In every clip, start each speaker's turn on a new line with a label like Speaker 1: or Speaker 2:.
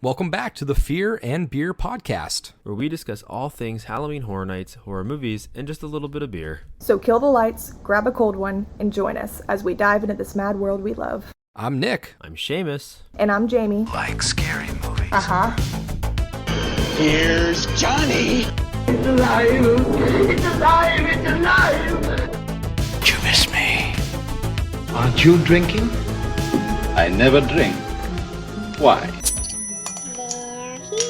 Speaker 1: Welcome back to the Fear and Beer podcast,
Speaker 2: where we discuss all things Halloween Horror Nights, horror movies, and just a little bit of beer.
Speaker 3: So kill the lights, grab a cold one, and join us as we dive into this mad world we love.
Speaker 1: I'm Nick.
Speaker 2: I'm Seamus.
Speaker 3: And I'm Jamie.
Speaker 4: Like scary movies.
Speaker 3: Uh-huh.
Speaker 4: Here's Johnny.
Speaker 5: It's alive! It's alive! It's alive!
Speaker 4: You miss me.
Speaker 6: Aren't you drinking?
Speaker 7: I never drink. Why?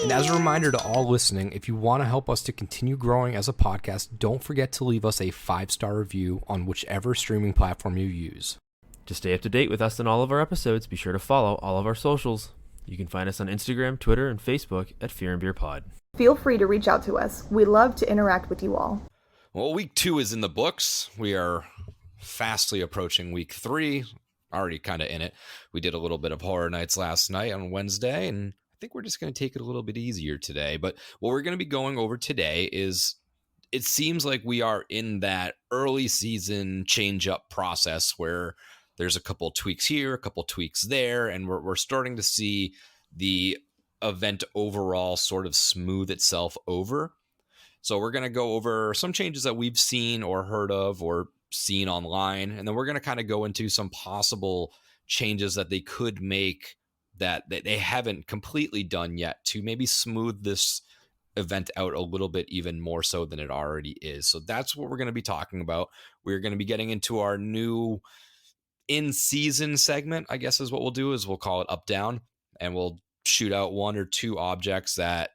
Speaker 1: And as a reminder to all listening, if you want to help us to continue growing as a podcast, don't forget to leave us a 5-star review on whichever streaming platform you use.
Speaker 2: To stay up to date with us and all of our episodes, be sure to follow all of our socials. You can find us on Instagram, Twitter, and Facebook at Fear and Beer Pod.
Speaker 3: Feel free to reach out to us. We love to interact with you all.
Speaker 1: Well, week 2 is in the books. We are fastly approaching week 3, already kind of in it. We did a little bit of Horror Nights last night on Wednesday, and I think we're just going to take it a little bit easier today. But what we're going to be going over today is, it seems like we are in that early season change-up process where there's a couple tweaks here, a couple tweaks there, and we're starting to see the event overall sort of smooth itself over. So we're going to go over some changes that we've seen or heard of or seen online, and then we're going to kind of go into some possible changes that they could make that they haven't completely done yet to maybe smooth this event out a little bit even more so than it already is. So that's what we're going to be talking about. We're going to be getting into our new in-season segment, I guess is what we'll do, is we'll call it Up Down, and we'll shoot out 1 or 2 objects that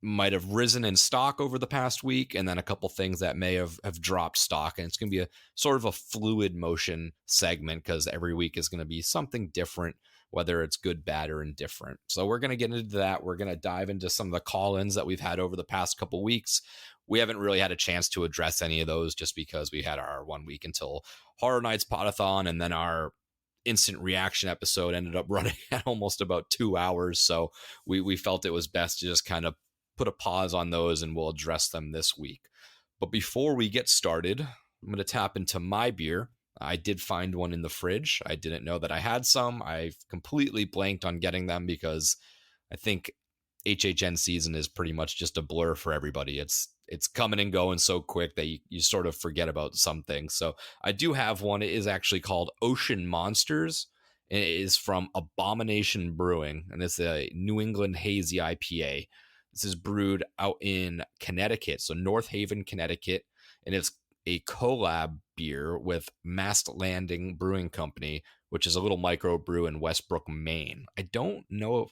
Speaker 1: might have risen in stock over the past week, and then a couple things that may have dropped stock. And it's going to be a sort of a fluid motion segment because every week is going to be something different, whether it's good, bad, or indifferent. So we're going to get into that. We're going to dive into some of the call-ins that we've had over the past couple weeks. We haven't really had a chance to address any of those just because we had our 1 week until Horror Nights Podathon, and then our instant reaction episode ended up running at almost about 2 hours. So we felt it was best to just kind of put a pause on those, and we'll address them this week. But before we get started, I'm going to tap into my beer. I did find one in the fridge. I didn't know that I had some. I've completely blanked on getting them because I think HHN season is pretty much just a blur for everybody. It's coming and going so quick that you sort of forget about some things. So I do have one. It is actually called Ocean Monsters. And it is from Abomination Brewing, and it's a New England Hazy IPA. This is brewed out in Connecticut, so North Haven, Connecticut, and it's a collab beer with Mast Landing Brewing Company, which is a little micro brew in Westbrook, Maine. I don't know if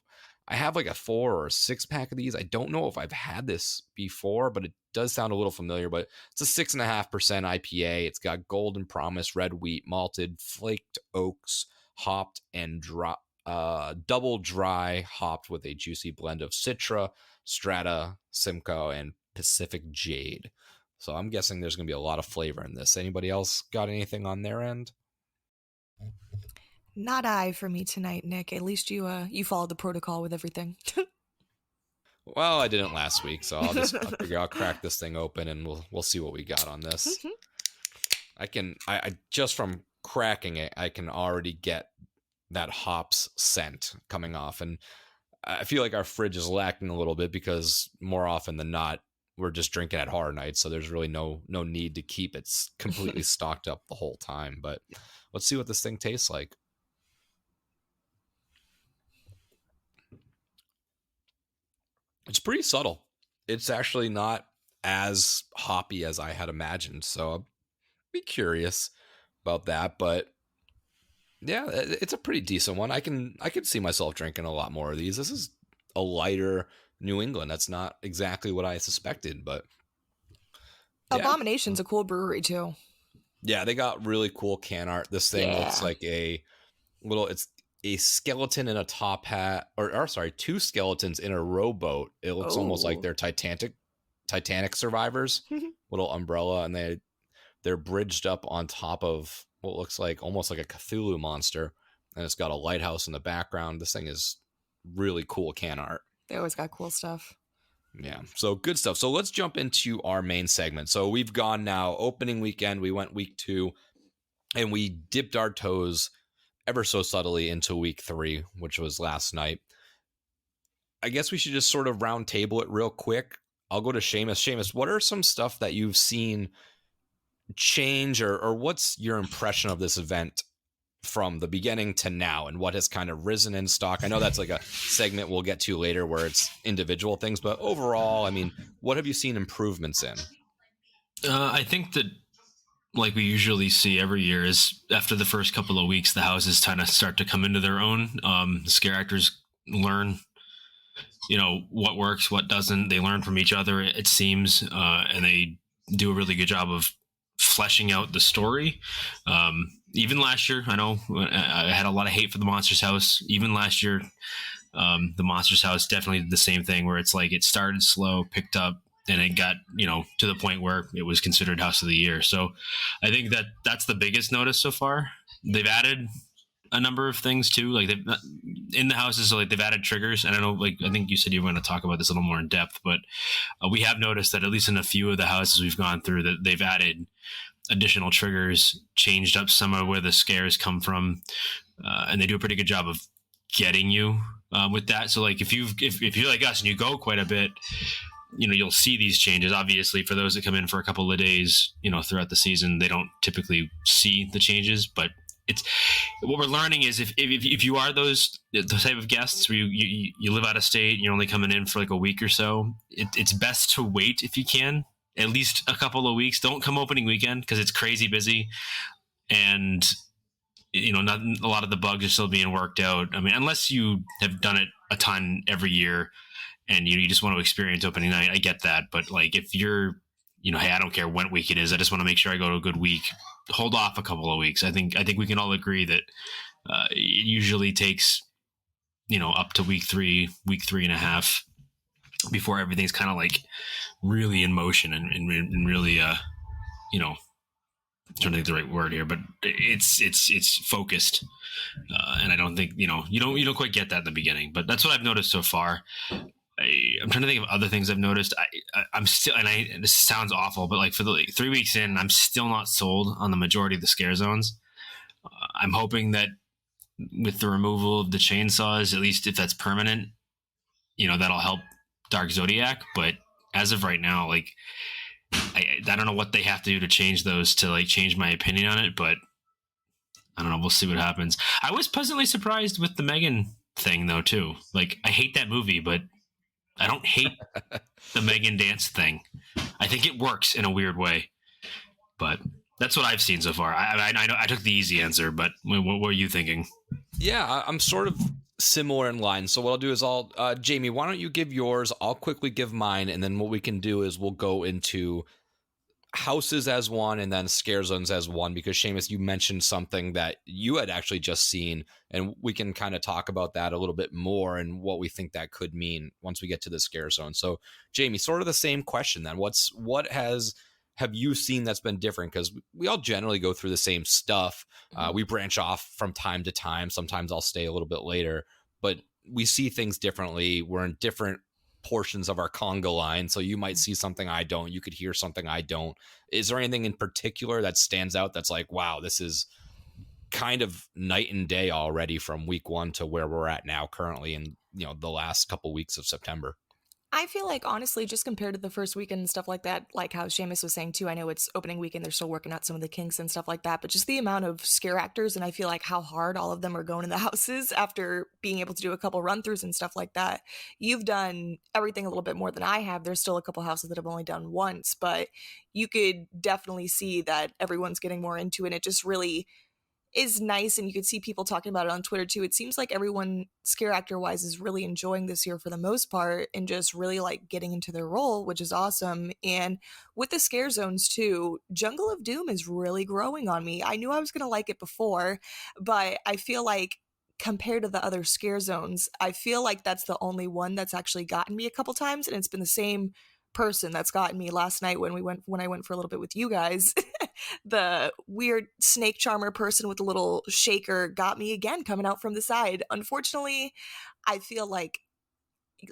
Speaker 1: I have like a 4 or 6 pack of these. I don't know if I've had this before, but it does sound a little familiar. But it's a 6.5% IPA. It's got Golden Promise, red wheat, malted, flaked oaks, hopped, and double dry hopped with a juicy blend of Citra, Strata, Simcoe, and Pacific Jade. So I'm guessing there's going to be a lot of flavor in this. Anybody else got anything on their end?
Speaker 8: Not I for me tonight, Nick. At least you followed the protocol with everything.
Speaker 1: Well, I didn't last week, so I figure I'll crack this thing open and we'll see what we got on this. I just from cracking it, I can already get that hops scent coming off, and I feel like our fridge is lacking a little bit because more often than not we're just drinking at Horror Nights, so there's really no need to keep it completely stocked up the whole time. But let's see what this thing tastes like. It's pretty subtle. It's actually not as hoppy as I had imagined, so I'll be curious about that. But yeah, it's a pretty decent one. I can see myself drinking a lot more of these. This is a lighter New England. That's not exactly what I suspected, but
Speaker 8: yeah. Abomination's a cool brewery too.
Speaker 1: Yeah, they got really cool can art. This thing looks like it's a skeleton in a top hat, or sorry, 2 skeletons in a rowboat. It looks almost like they're Titanic survivors. Little umbrella, and they're bridged up on top of what looks like almost like a Cthulhu monster, and it's got a lighthouse in the background. This thing is really cool can art.
Speaker 8: They always got cool stuff.
Speaker 1: Yeah, so good stuff. So let's jump into our main segment. So we've gone now opening weekend. We went week 2, and we dipped our toes ever so subtly into week 3, which was last night. I guess we should just sort of round table it real quick. I'll go to Seamus. Seamus, what are some stuff that you've seen change, or what's your impression of this event from the beginning to now, and what has kind of risen in stock? I know that's like a segment we'll get to later where it's individual things, but overall, I mean, what have you seen improvements in?
Speaker 9: I think that, like we usually see every year, is after the first couple of weeks, the houses kind of start to come into their own. The scare actors learn, what works, what doesn't. They learn from each other, it seems, and they do a really good job of fleshing out the story. Even last year, I know I had a lot of hate for the Monsters House. Even last year, the Monsters House definitely did the same thing, where it's like it started slow, picked up, and it got, to the point where it was considered House of the Year. So I think that's the biggest notice so far. They've added a number of things too, like they've in the houses, so like they've added triggers. And I know, like, I think you said you were going to talk about this a little more in depth, but we have noticed that at least in a few of the houses we've gone through, that they've added additional triggers, changed up some of where the scares come from, and they do a pretty good job of getting you with that. So like if you're like us and you go quite a bit, you'll see these changes. Obviously, for those that come in for a couple of days, throughout the season, they don't typically see the changes. But it's what we're learning is if you are those type of guests where you live out of state and you're only coming in for like a week or so, it's best to wait if you can, at least a couple of weeks. Don't come opening weekend because it's crazy busy, and not a lot of the bugs are still being worked out. I mean, unless you have done it a ton every year and you just want to experience opening night, I get that. But like if you're, hey, I don't care what week it is, I just want to make sure I go to a good week, hold off a couple of weeks. I think we can all agree that it usually takes, up to week three and a half before everything's kind of like really in motion and really, I'm trying to think the right word here, but it's focused. And I don't think, you don't quite get that in the beginning, but that's what I've noticed so far. I'm trying to think of other things I've noticed. I'm still, and this sounds awful, but like for the 3 weeks in, I'm still not sold on the majority of the scare zones. I'm hoping that with the removal of the chainsaws, at least if that's permanent, that'll help Dark Zodiac. But as of right now, like I don't know what they have to do to change those to like change my opinion on it, but I don't know. We'll see what happens. I was pleasantly surprised with the Megan thing though too. Like I hate that movie, but I don't hate the Megan dance thing. I think it works in a weird way, but that's what I've seen so far. I know I took the easy answer, but what were you thinking?
Speaker 1: Yeah, I'm sort of similar in line. So what I'll do is Jamie, why don't you give yours? I'll quickly give mine. And then what we can do is we'll go into houses as one and then scare zones as one, because Seamus, you mentioned something that you had actually just seen, and we can kind of talk about that a little bit more and what we think that could mean once we get to the scare zone. So Jamie, sort of the same question then. What have you seen that's been different? Because we all generally go through the same stuff. We branch off from time to time. Sometimes I'll stay a little bit later, but we see things differently. We're in different portions of our conga line, so you might see something I don't, you could hear something I don't. Is there anything in particular that stands out that's like, wow, this is kind of night and day already from week one to where we're at now currently in the last couple weeks of September?
Speaker 8: I feel like, honestly, just compared to the first weekend and stuff like that, like how Seamus was saying too, I know it's opening weekend, they're still working out some of the kinks and stuff like that, but just the amount of scare actors, and I feel like how hard all of them are going in the houses after being able to do a couple run-throughs and stuff like that. You've done everything a little bit more than I have. There's still a couple houses that I've only done once, but you could definitely see that everyone's getting more into it. It just really is nice, and you could see people talking about it on Twitter too. It seems like everyone, scare actor wise, is really enjoying this year for the most part and just really like getting into their role, which is awesome. And with the scare zones too, Jungle of Doom is really growing on me. I knew I was going to like it before, but I feel like compared to the other scare zones, I feel like that's the only one that's actually gotten me a couple times, and it's been the same person that's gotten me. Last night when I went for a little bit with you guys, the weird snake charmer person with the little shaker got me again coming out from the side. Unfortunately, I feel like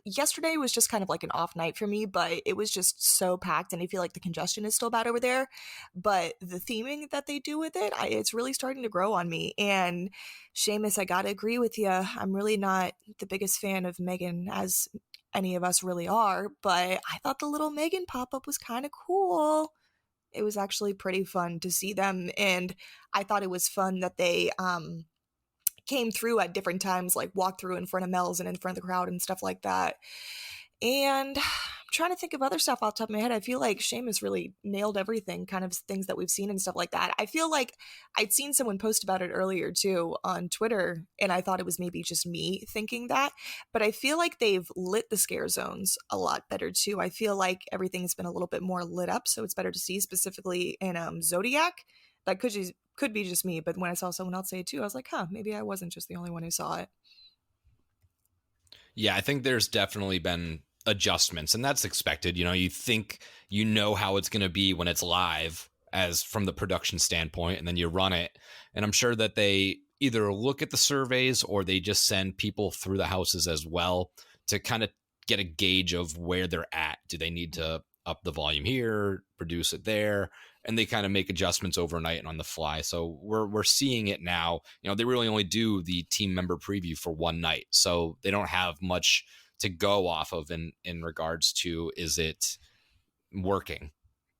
Speaker 8: yesterday was just kind of like an off night for me, but it was just so packed, and I feel like the congestion is still bad over there. But the theming that they do with it, it's really starting to grow on me. And Seamus, I gotta agree with you. I'm really not the biggest fan of Megan, as any of us really are, but I thought the little Megan pop up was kind of cool. It was actually pretty fun to see them, and I thought it was fun that they came through at different times, like walked through in front of Mel's and in front of the crowd and stuff like that. And I'm trying to think of other stuff off the top of my head. I feel like Seamus really nailed everything, kind of things that we've seen and stuff like that. I feel like I'd seen someone post about it earlier too on Twitter, and I thought it was maybe just me thinking that, but I feel like they've lit the scare zones a lot better too. I feel like everything's been a little bit more lit up, so it's better to see, specifically in Zodiac. That could be just me, but when I saw someone else say it too, I was like, huh, maybe I wasn't just the only one who saw it.
Speaker 1: Yeah, I think there's definitely been adjustments, and that's expected. You think you know how it's going to be when it's live, as from the production standpoint, and then you run it. And I'm sure that they either look at the surveys or they just send people through the houses as well to kind of get a gauge of where they're at. Do they need to up the volume here, produce it there? And they kind of make adjustments overnight and on the fly. So we're seeing it now. They really only do the team member preview for one night, so they don't have much to go off of in regards to, is it working?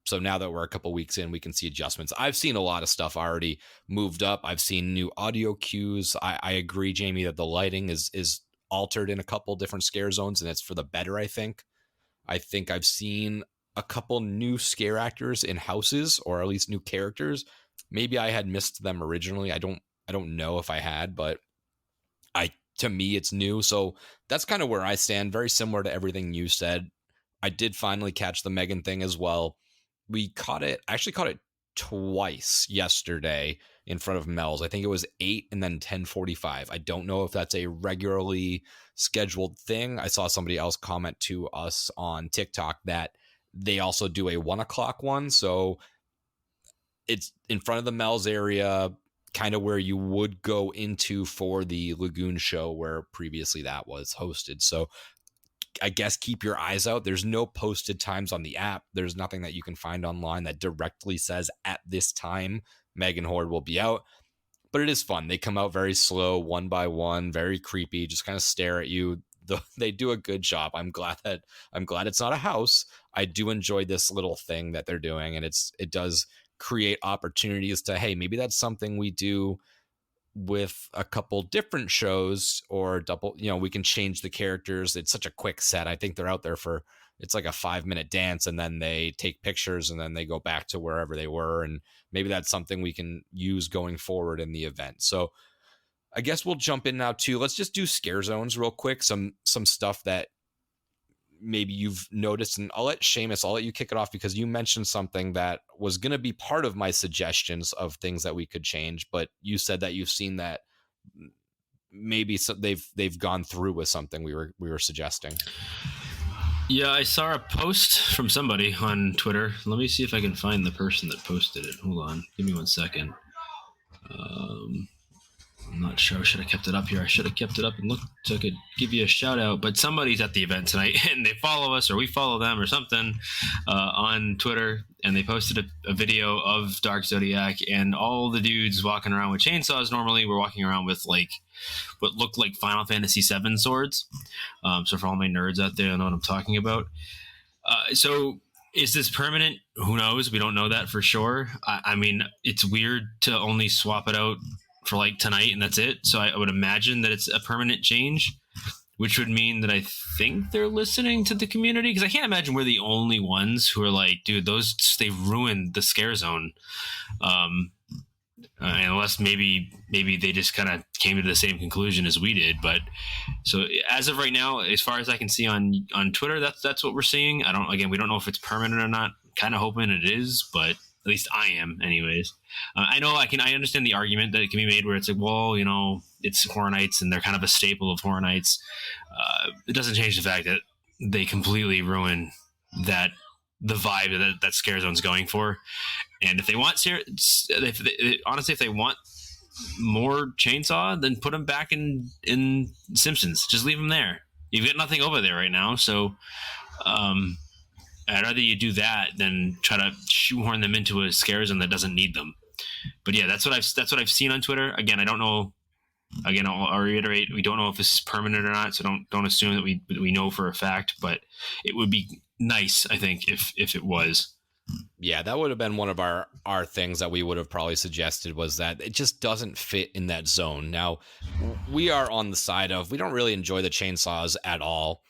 Speaker 1: So now that we're a couple weeks in, we can see adjustments. I've seen a lot of stuff already moved up. I've seen new audio cues. I agree, Jamie, that the lighting is altered in a couple different scare zones, and it's for the better, I think. I've seen a couple new scare actors in houses, or at least new characters. Maybe I had missed them originally. I don't know if I had, but to me it's new. So that's kind of where I stand. Very similar to everything you said. I did finally catch the Megan thing as well. I actually caught it twice yesterday in front of Mel's. I think it was 8 and then 10:45. I don't know if that's a regularly scheduled thing. I saw somebody else comment to us on TikTok that they also do a 1 o'clock one. So it's in front of the Mel's area, kind of where you would go into for the Lagoon show where previously that was hosted. So I guess keep your eyes out. There's no posted times on the app. There's nothing that you can find online that directly says at this time Megan Horde will be out. But it is fun. They come out very slow, one by one, very creepy, just kind of stare at you. They do a good job. I'm glad it's not a house. I do enjoy this little thing that they're doing, and it does create opportunities to, hey, maybe that's something we do with a couple different shows, or double, we can change the characters. It's such a quick set. I think they're out there for, it's like a 5-minute dance, and then they take pictures, and then they go back to wherever they were. And maybe that's something we can use going forward in the event. So I guess we'll jump in now too. Let's just do scare zones real quick. Some stuff that maybe you've noticed, and I'll let you kick it off, because you mentioned something that was going to be part of my suggestions of things that we could change, but you said that you've seen that maybe they've gone through with something we were suggesting.
Speaker 9: Yeah, I saw a post from somebody on Twitter. Let me see if I can find the person that posted it. Hold on, give me 1 second. I'm not sure. I should have kept it up here. I should have kept it up and looked so I could give you a shout out. But somebody's at the event tonight, and they follow us, or we follow them, or something on Twitter. And they posted a video of Dark Zodiac, and all the dudes walking around with chainsaws normally were walking around with like what looked like Final Fantasy VII swords. So for all my nerds out there, I know what I'm talking about. So is this permanent? Who knows? We don't know that for sure. I mean, it's weird to only swap it out for like tonight and that's it. So I would imagine that it's a permanent change, which would mean that I think they're listening to the community, because I can't imagine we're the only ones who are like, dude, they ruined the scare zone. Unless maybe they just kind of came to the same conclusion as we did. But so as of right now, as far as I can see on Twitter, that's what we're seeing. We don't know if it's permanent or not. Kind of hoping it is, but at least I am anyways. I understand the argument that it can be made where it's like, well, it's Horror Nights and they're kind of a staple of Horror Nights. It doesn't change the fact that they completely ruin the vibe that Scare Zone's going for. And if they want, honestly, if they want more chainsaw, then put them back in Simpsons. Just leave them there. you've got nothing over there right now. So I'd rather you do that than try to shoehorn them into a scare zone that doesn't need them. But yeah, that's what I've seen on Twitter. Again, I don't know. Again, I'll reiterate: we don't know if this is permanent or not, so don't assume that we know for a fact. But it would be nice, I think, if it was.
Speaker 1: Yeah, that would have been one of our things that we would have probably suggested, was that it just doesn't fit in that zone. Now, we are on the side of, we don't really enjoy the chainsaws at all.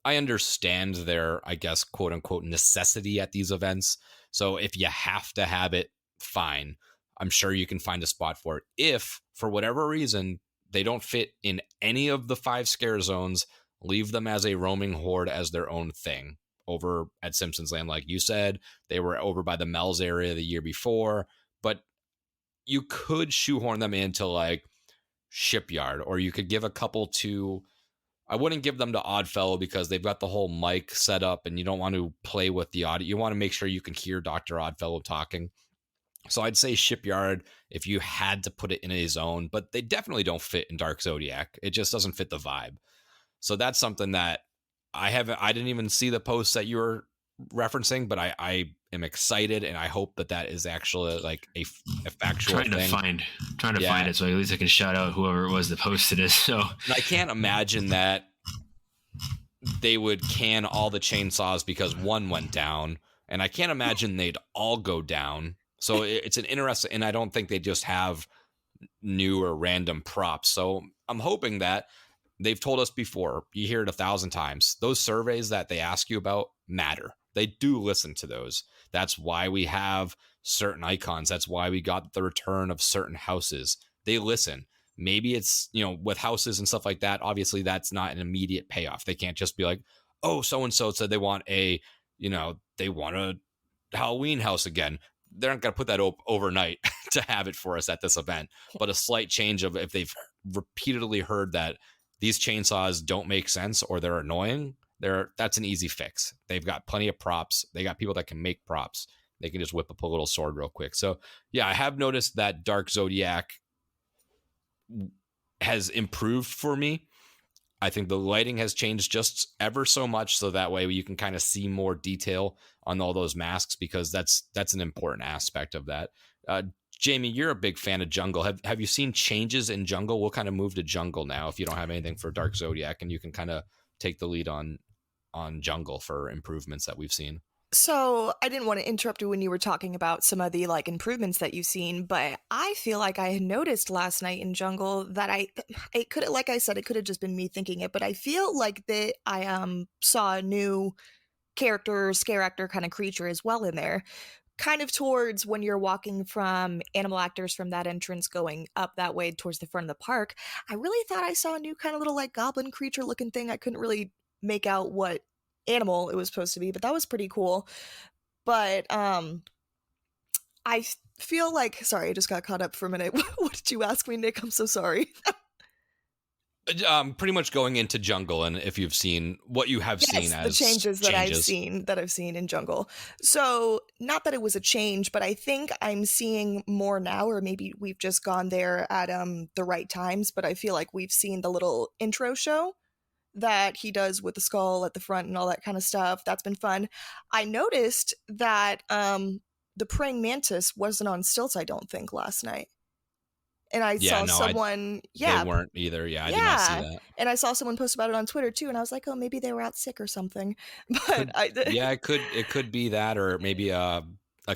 Speaker 1: I understand their, I guess, quote unquote, necessity at these events. So if you have to have it, fine. I'm sure you can find a spot for it. If, for whatever reason, they don't fit in any of the 5 scare zones, leave them as a roaming horde as their own thing over at Simpsons Land. Like you said, they were over by the Mel's area the year before, but you could shoehorn them into like Shipyard, or you could give a couple to, I wouldn't give them to Oddfellow because they've got the whole mic set up and you don't want to play with the audio. You want to make sure you can hear Dr. Oddfellow talking. So I'd say Shipyard if you had to put it in a zone, but they definitely don't fit in Dark Zodiac. It just doesn't fit the vibe. So that's something that I didn't even see the post that you were referencing, but I am excited, and I hope that is actually like a factual
Speaker 9: trying
Speaker 1: thing.
Speaker 9: To find it, so at least I can shout out whoever it was that posted it. So
Speaker 1: and I can't imagine that they would can all the chainsaws because one went down, and I can't imagine they'd all go down. So it's an interesting, and I don't think they just have new or random props. So I'm hoping that they've told us before, you hear it 1,000 times, those surveys that they ask you about matter. They do listen to those. That's why we have certain icons. That's why we got the return of certain houses. They listen. Maybe it's, with houses and stuff like that, obviously that's not an immediate payoff. They can't just be like, oh, so-and-so said they want a Halloween house again. They're not going to put that overnight to have it for us at this event. But a slight change of, if they've repeatedly heard that these chainsaws don't make sense or they're annoying, that's an easy fix. They've got plenty of props. They got people that can make props. They can just whip up a little sword real quick. So yeah, I have noticed that Dark Zodiac has improved for me. I think the lighting has changed just ever so much, so that way you can kind of see more detail on all those masks, because that's an important aspect of that. Jamie, you're a big fan of Jungle. Have you seen changes in Jungle? We'll kind of move to Jungle now if you don't have anything for Dark Zodiac, and you can kind of take the lead on Jungle for improvements that we've seen.
Speaker 8: So I didn't want to interrupt you when you were talking about some of the improvements that you've seen, but I feel like I had noticed last night in Jungle that it could, like I said, it could have just been me thinking it, but I feel like that I saw a new character, scare actor kind of creature as well in there, kind of towards when you're walking from Animal Actors from that entrance going up that way towards the front of the park. I really thought I saw a new kind of little goblin creature looking thing. I couldn't really make out what animal it was supposed to be, but that was pretty cool. But I feel like, sorry, I just got caught up for a minute. What did you ask me, Nick? I'm so sorry.
Speaker 1: Pretty much going into Jungle, and if you've seen what you have seen as
Speaker 8: the changes that I've seen in Jungle. So not that it was a change, but I think I'm seeing more now, or maybe we've just gone there at the right times. But I feel like we've seen the little intro show that he does with the skull at the front and all that kind of stuff. That's been fun. I noticed that the praying mantis wasn't on stilts, I don't think, last night. And I saw someone,
Speaker 1: they weren't either. Yeah, I did not see that.
Speaker 8: And I saw someone post about it on Twitter too, and I was like, oh, maybe they were out sick or something. But
Speaker 1: it could be that, or maybe a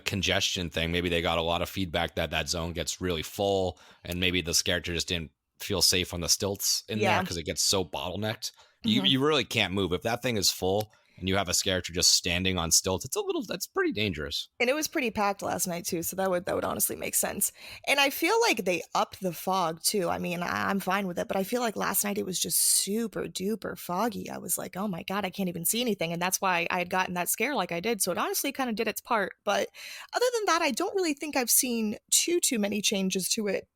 Speaker 1: congestion thing. Maybe they got a lot of feedback that zone gets really full, and maybe this character just didn't feel safe on the stilts in there because it gets so bottlenecked. Mm-hmm. You really can't move if that thing is full and you have a character just standing on stilts. That's pretty dangerous.
Speaker 8: And it was pretty packed last night too, so that would honestly make sense. And I feel like they upped the fog too. I mean, I'm fine with it, but I feel like last night it was just super duper foggy. I was like, oh my god, I can't even see anything, and that's why I had gotten that scare like I did. So it honestly kind of did its part. But other than that, I don't really think I've seen too many changes to it.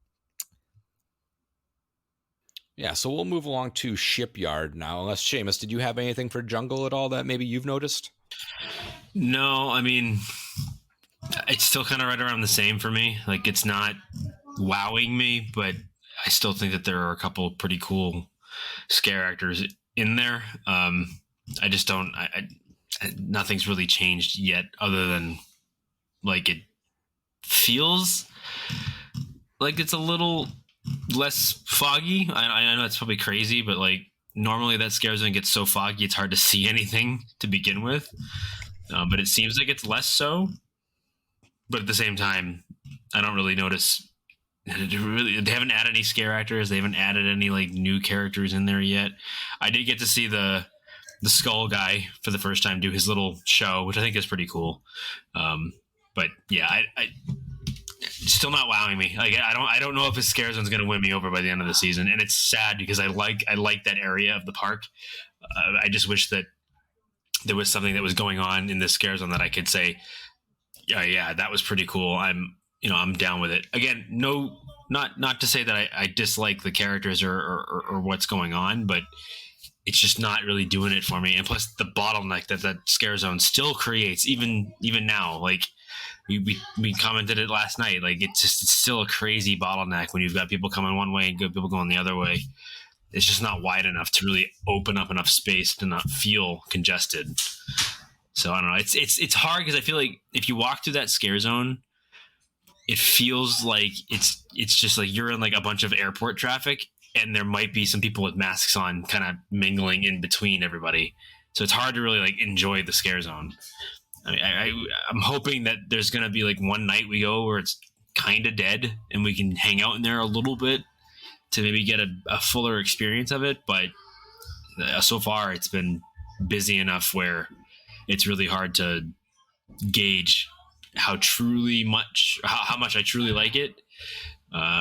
Speaker 1: Yeah, so we'll move along to Shipyard now. Unless, Seamus, did you have anything for Jungle at all that maybe you've noticed?
Speaker 9: No, I mean, it's still kind of right around the same for me. Like, it's not wowing me, but I still think that there are a couple pretty cool scare actors in there. I just don't. Nothing's really changed yet, other than like it feels like it's a little less foggy. I know that's probably crazy, but like normally that scare zone gets so foggy it's hard to see anything to begin with. But it seems like it's less so. But at the same time, I don't really notice. They haven't added any scare actors. They haven't added any like new characters in there yet. I did get to see the skull guy for the first time do his little show, which I think is pretty cool. But yeah, I still not wowing me. Like I don't know if his scare zone's going to win me over by the end of the season, and it's sad because I like that area of the park. I just wish that there was something that was going on in this scare zone that I could say, yeah, that was pretty cool. I'm down with it. Again, no, not to say that I dislike the characters or what's going on, but it's just not really doing it for me. And plus the bottleneck that scare zone still creates, even now, like we commented it last night, like it's still a crazy bottleneck when you've got people coming one way and good people going the other way. It's just not wide enough to really open up enough space to not feel congested. So I don't know. It's hard because I feel like if you walk through that scare zone, it feels like it's just like you're in like a bunch of airport traffic, and there might be some people with masks on kind of mingling in between everybody. So it's hard to really like enjoy the scare zone. I mean, I'm hoping that there's going to be like one night we go where it's kind of dead and we can hang out in there a little bit to maybe get a fuller experience of it. But so far it's been busy enough where it's really hard to gauge how much I truly like it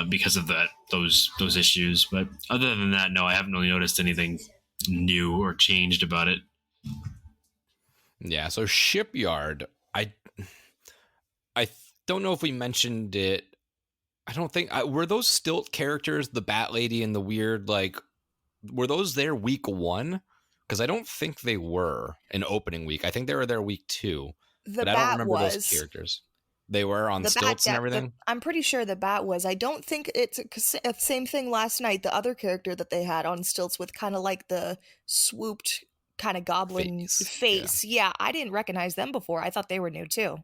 Speaker 9: because of those issues. But other than that, no, I haven't really noticed anything new or changed about it.
Speaker 1: Yeah, so Shipyard, I don't know if we mentioned it. I don't think were those stilt characters, the Bat Lady and the weird, like, were those there week 1? Because I don't think they were in opening week. I think they were there week 2.
Speaker 8: The
Speaker 1: but I
Speaker 8: Bat
Speaker 1: don't remember
Speaker 8: was.
Speaker 1: those characters. They were on
Speaker 8: The
Speaker 1: stilts
Speaker 8: Bat,
Speaker 1: and everything.
Speaker 8: I'm pretty sure the Bat was. I don't think it's the same thing last night. The other character that they had on stilts with kind of like the swooped kind of goblin face. Yeah, I didn't recognize them before. I thought they were new too.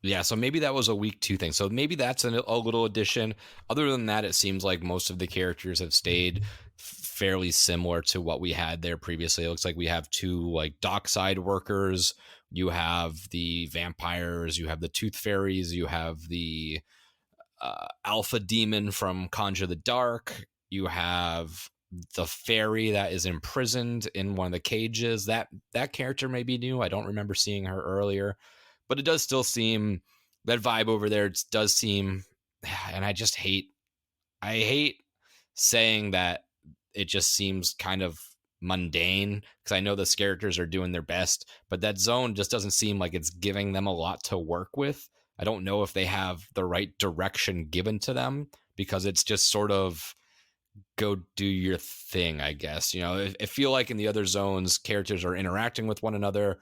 Speaker 1: Yeah, so maybe that was a week 2 thing. So maybe that's a little addition. Other than that, it seems like most of the characters have stayed fairly similar to what we had there previously. It looks like we have 2 like dockside workers. You have the vampires. You have the tooth fairies. You have the alpha demon from Conjure the Dark. You have the fairy that is imprisoned in one of the cages. That character may be new. I don't remember seeing her earlier. But it does still seem, that vibe over there does seem, and I hate saying that it just seems kind of mundane, because I know the characters are doing their best, but that zone just doesn't seem like it's giving them a lot to work with. I don't know if they have the right direction given to them, because it's just sort of go do your thing, I guess. You know, I feel like in the other zones, characters are interacting with one another.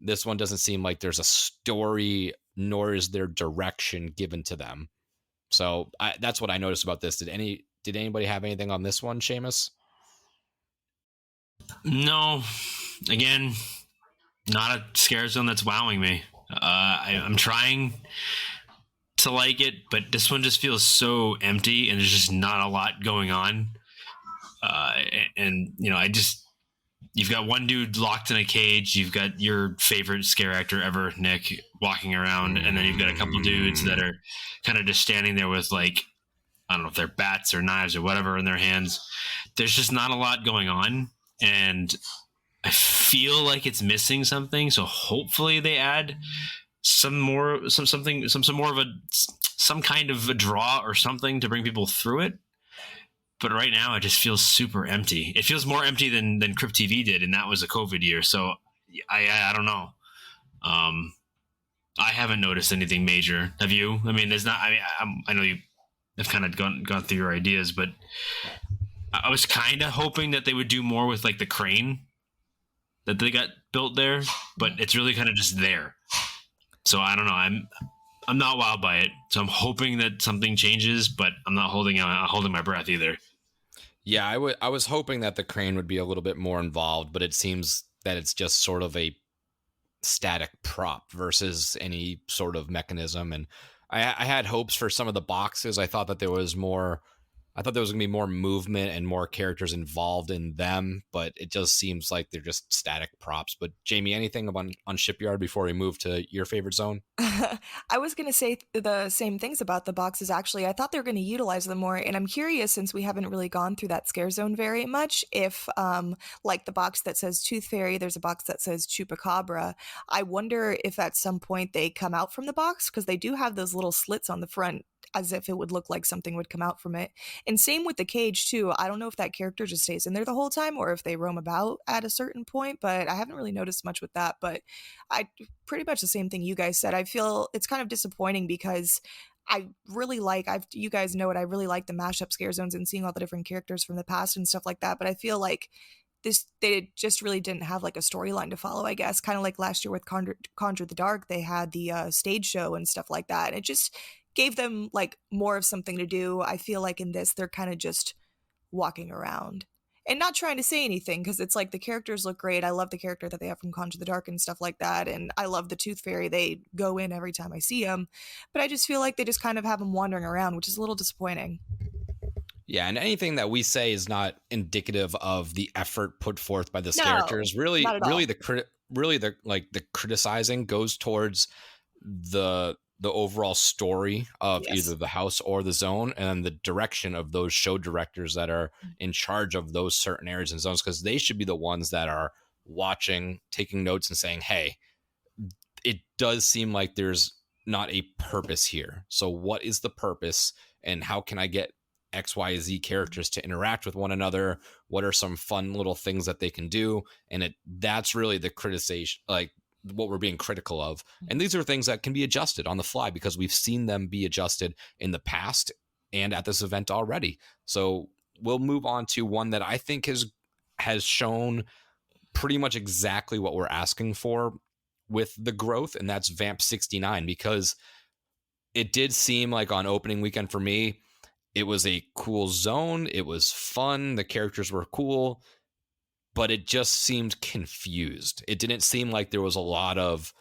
Speaker 1: This one doesn't seem like there's a story, nor is there direction given to them. So that's what I noticed about this. Did anybody have anything on this one, Seamus?
Speaker 9: No. Again, not a scare zone that's wowing me. I'm trying to like it, but this one just feels so empty, and there's just not a lot going on. And you know, you've got one dude locked in a cage. You've got your favorite scare actor ever, Nick, walking around. And then you've got a couple dudes that are kind of just standing there with, like, I don't know if they're bats or knives or whatever in their hands. There's just not a lot going on. And I feel like it's missing something. So hopefully they add some kind of a draw or something to bring people through it. But right now, it just feels super empty. It feels more empty than Crypt TV did, and that was a COVID year. So I don't know. I haven't noticed anything major. Have you? I mean, there's not. I mean, I know you have kind of gone through your ideas, but I was kind of hoping that they would do more with like the crane that they got built there, but it's really kind of just there. So I don't know. I'm not wowed by it. So I'm hoping that something changes, but I'm not holding my breath either.
Speaker 1: Yeah, I was hoping that the crane would be a little bit more involved, but it seems that it's just sort of a static prop versus any sort of mechanism. And I had hopes for some of the boxes. I thought that there was more. I thought there was going to be more movement and more characters involved in them, but it just seems like they're just static props. But Jamie, anything on Shipyard before we move to your favorite zone?
Speaker 8: I was going to say the same things about the boxes, actually. I thought they were going to utilize them more. And I'm curious, since we haven't really gone through that scare zone very much, if, like the box that says Tooth Fairy, there's a box that says Chupacabra. I wonder if at some point they come out from the box, because they do have those little slits on the front, as if it would look like something would come out from it. And same with the cage, too. I don't know if that character just stays in there the whole time or if they roam about at a certain point, but I haven't really noticed much with that. But I pretty much the same thing you guys said. I feel it's kind of disappointing because I really like, you guys know it, I really like the mashup scare zones and seeing all the different characters from the past and stuff like that. But I feel like they just really didn't have like a storyline to follow, I guess. Kind of like last year with Conjure the Dark, they had the stage show and stuff like that. And it just gave them like more of something to do. I feel like in this, they're kind of just walking around and not trying to say anything, because it's like the characters look great. I love the character that they have from Conjure the Dark and stuff like that. And I love the Tooth Fairy. They go in every time I see them. But I just feel like they just kind of have them wandering around, which is a little disappointing.
Speaker 1: Yeah, and anything that we say is not indicative of the effort put forth by the
Speaker 8: No,
Speaker 1: characters. Really,
Speaker 8: not at all.
Speaker 1: really the criticizing goes towards the overall story of
Speaker 8: Yes.
Speaker 1: either the house or the zone, and the direction of those show directors that are in charge of those certain areas and zones, because they should be the ones that are watching, taking notes, and saying, "Hey, it does seem like there's not a purpose here. So what is the purpose, and how can I get XYZ characters to interact with one another? What are some fun little things that they can do?" And that's really the criticization, like what we're being critical of. And these are things that can be adjusted on the fly, because we've seen them be adjusted in the past and at this event already. So we'll move on to one that I think has shown pretty much exactly what we're asking for with the growth, and that's Vamp 69, because it did seem like on opening weekend for me, it was a cool zone. It was fun. The characters were cool, but it just seemed confused. It didn't seem like there was a lot of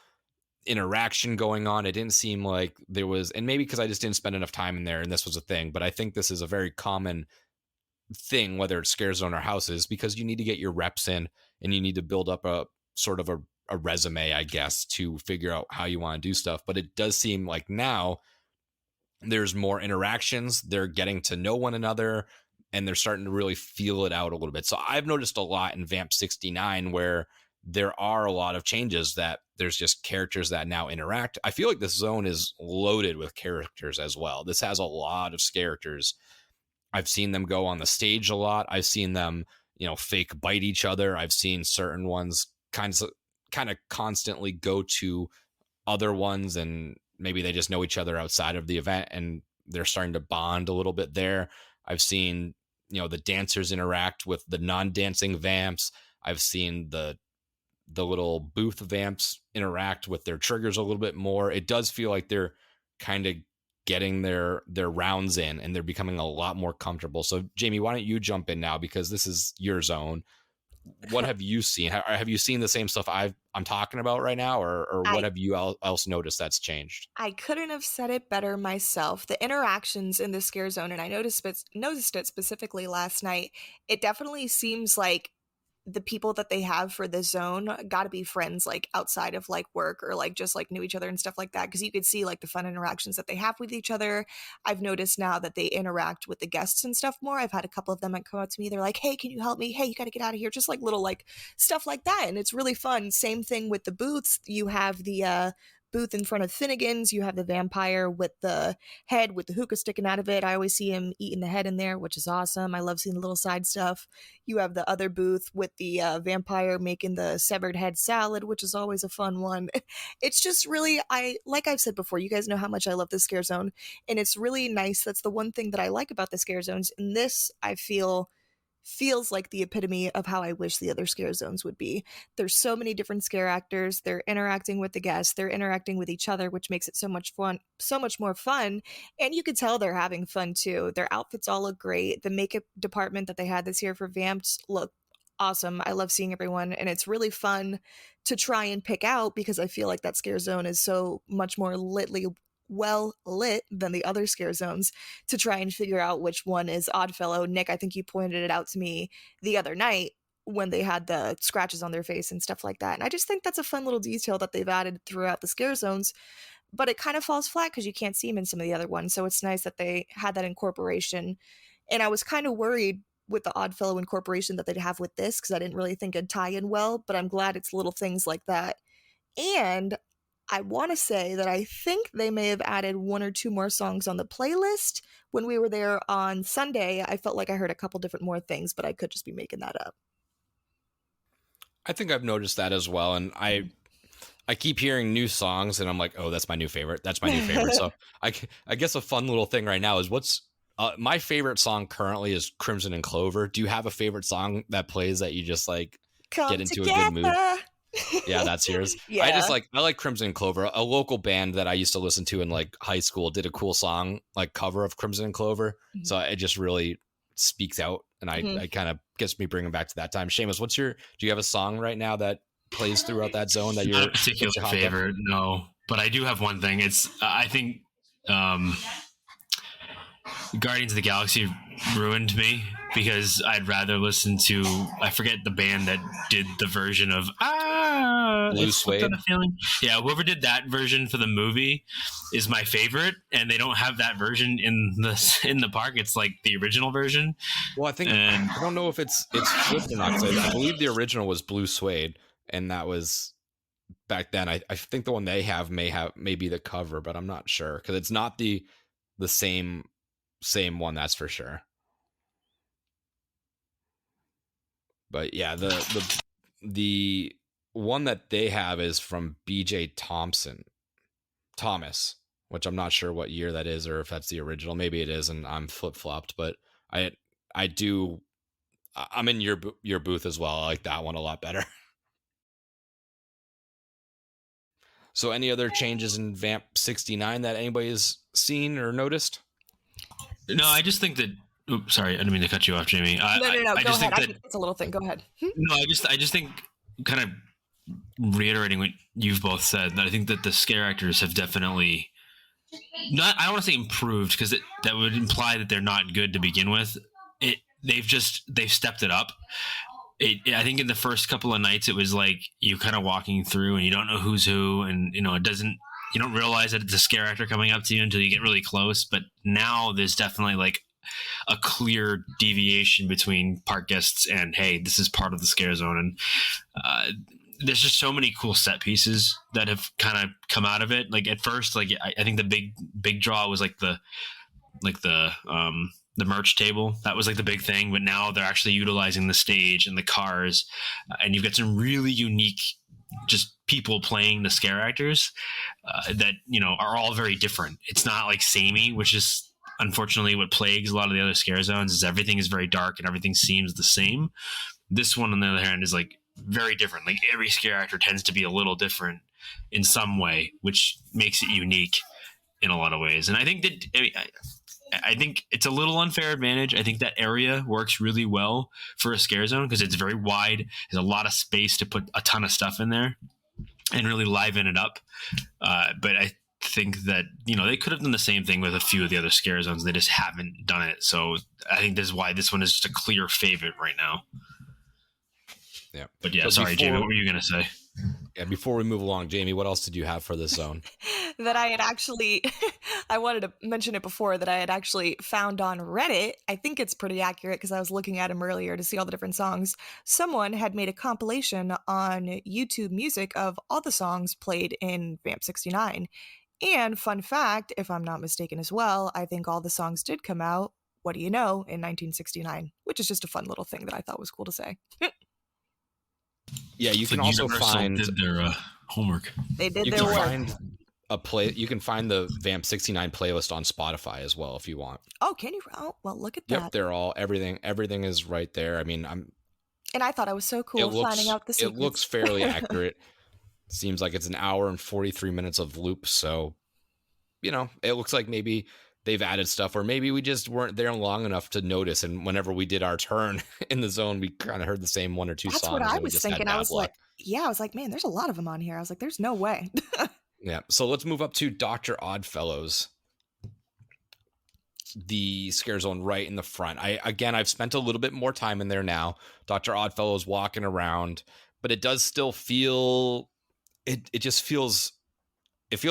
Speaker 1: interaction going on. It didn't seem like there was, and maybe because I just didn't spend enough time in there and this was a thing, but I think this is a very common thing, whether it's scare zone or houses, because you need to get your reps in and you need to build up a sort of a resume, I guess, to figure out how you want to do stuff. But it does seem like now there's more interactions. They're getting to know one another and they're starting to really feel it out a little bit. So I've noticed a lot in Vamp 69 where there are a lot of changes, that there's just characters that now interact. I feel like this zone is loaded with characters as well. This has a lot of characters. I've seen them go on the stage a lot. I've seen them, fake bite each other. I've seen certain ones kind of constantly go to other ones, and maybe they just know each other outside of the event and they're starting to bond a little bit there. I've seen, the dancers interact with the non-dancing vamps. I've seen the little booth vamps interact with their triggers a little bit more. It does feel like they're kind of getting their rounds in and they're becoming a lot more comfortable. So Jamie, why don't you jump in now, because this is your zone. What have you seen? Have you seen the same stuff I'm talking about right now, or what have you else noticed that's changed?
Speaker 8: I couldn't have said it better myself. The interactions in the scare zone, and I noticed it specifically last night, it definitely seems like the people that they have for the zone got to be friends, like outside of like work, or like just like knew each other and stuff like that, because you could see like the fun interactions that they have with each other. I've noticed now that they interact with the guests and stuff more. I've had a couple of them that come up to me, they're like, "Hey, can you help me? Hey, you got to get out of here," just like little like stuff like that, and it's really fun. Same thing with the booths. You have the booth in front of Finnegan's. You have the vampire with the head with the hookah sticking out of it. I always see him eating the head in there, which is awesome. I love seeing the little side stuff. You have the other booth with the vampire making the severed head salad, which is always a fun one. It's just really, like I've said before, you guys know how much I love the scare zone, and it's really nice. That's the one thing that I like about the scare zones. In this, I feel feels like the epitome of how I wish the other scare zones would be. There's so many different scare actors. They're interacting with the guests. They're interacting with each other, which makes it so much fun, so much more fun. And you could tell they're having fun too. Their outfits all look great. The makeup department that they had this year for Vamps look awesome. I love seeing everyone, and it's really fun to try and pick out because I feel like that scare zone is so much more well lit than the other scare zones, to try and figure out which one is Oddfellow. Nick, I think you pointed it out to me the other night when they had the scratches on their face and stuff like that. And I just think that's a fun little detail that they've added throughout the scare zones, but it kind of falls flat because you can't see them in some of the other ones. So it's nice that they had that incorporation. And I was kind of worried with the Oddfellow incorporation that they'd have with this, because I didn't really think it'd tie in well, but I'm glad it's little things like that. And I want to say that I think they may have added 1 or 2 more songs on the playlist. When we were there on Sunday, I felt like I heard a couple different more things, but I could just be making that up.
Speaker 1: I think I've noticed that as well. And I keep hearing new songs and I'm like, oh, that's my new favorite. That's my new favorite. So I guess a fun little thing right now is my favorite song currently is Crimson and Clover. Do you have a favorite song that plays that you just like get into a good mood? Yeah, that's yours.
Speaker 8: Yeah.
Speaker 1: I like Crimson and Clover. A local band that I used to listen to in like high school did a cool song, like cover of Crimson and Clover. Mm-hmm. So it just really speaks out, and I kind of gets me bringing back to that time. Seamus, do you have a song right now that plays throughout that zone that you're
Speaker 9: not a particular favorite? No, but I do have one thing. It's I think Guardians of the Galaxy ruined me, because I'd rather listen to, I forget the band that did the version of
Speaker 1: Blue Suede.
Speaker 9: Yeah, whoever did that version for the movie is my favorite, and they don't have that version in the park. It's like the original version.
Speaker 1: Well, I don't know if it's flipped or not. I believe the original was Blue Suede, and that was back then. I think the one they have may be the cover, but I'm not sure, because it's not the same one, that's for sure. But yeah, the one that they have is from BJ Thomas, which I'm not sure what year that is, or if that's the original. Maybe it is, and I'm flip-flopped, but I'm in your booth as well. I like that one a lot better. So any other changes in Vamp 69 that anybody's seen or noticed?
Speaker 9: No, I just think that. Oops, sorry, I didn't mean to cut you off, Jamie.
Speaker 8: No. Go ahead. It's a little thing. Go ahead.
Speaker 9: No, I just think, kind of reiterating what you've both said, that I think that the scare actors have definitely I don't want to say improved, because that would imply that they're not good to begin with. They've stepped it up. I think in the first couple of nights, it was like you're kind of walking through and you don't know who's who, and you don't realize that it's a scare actor coming up to you until you get really close. But now there's definitely like a clear deviation between park guests and, hey, this is part of the scare zone. And there's just so many cool set pieces that have kind of come out of it. Like at first, like I think the big draw was like the merch table. That was like the big thing, but now they're actually utilizing the stage and the cars, and you've got some really unique just people playing the scare actors that are all very different. It's not like samey, which is unfortunately what plagues a lot of the other scare zones, is everything is very dark and everything seems the same. This one, on the other hand, is like very different. Like every scare actor tends to be a little different in some way, which makes it unique in a lot of ways. And I think I think it's a little unfair advantage. I think that area works really well for a scare zone because it's very wide. There's a lot of space to put a ton of stuff in there and really liven it up. But I think that, they could have done the same thing with a few of the other scare zones. They just haven't done it. So I think this is why this one is just a clear favorite right now.
Speaker 1: Yeah.
Speaker 9: But yeah, sorry, Jamie, what were you going to say?
Speaker 1: Yeah, before we move along, Jamie, what else did you have for this zone?
Speaker 8: That I had actually, I wanted to mention it before, that I had actually found on Reddit. I think it's pretty accurate because I was looking at them earlier to see all the different songs. Someone had made a compilation on YouTube Music of all the songs played in Vamp 69. And fun fact, if I'm not mistaken as well, I think all the songs did come out, what do you know, in 1969, which is just a fun little thing that I thought was cool to say.
Speaker 1: Yeah, you can also find
Speaker 9: did their homework.
Speaker 8: They did their work.
Speaker 1: a play. You can find the Vamp 69 playlist on Spotify as well if you want.
Speaker 8: Oh, can you? Oh, well, look at
Speaker 1: Yep,
Speaker 8: that.
Speaker 1: they're all everything is right there. I mean,
Speaker 8: And I thought I was so cool finding out the secrets.
Speaker 1: it looks fairly accurate. Seems like it's an hour and 43 minutes of loop, so it looks like maybe they've added stuff, or maybe we just weren't there long enough to notice, and whenever we did our turn in the zone, we kind of heard the same one or two songs.
Speaker 8: That's what I
Speaker 1: and we
Speaker 8: was
Speaker 1: just had
Speaker 8: thinking.
Speaker 1: bad
Speaker 8: I was
Speaker 1: luck.
Speaker 8: like, man, there's a lot of them on here. I was like, there's no way.
Speaker 1: Yeah, so let's move up to Dr. Oddfellows, the scare zone right in the front. I've spent a little bit more time in there now. Dr. Oddfellows walking around, but it does still feel it feels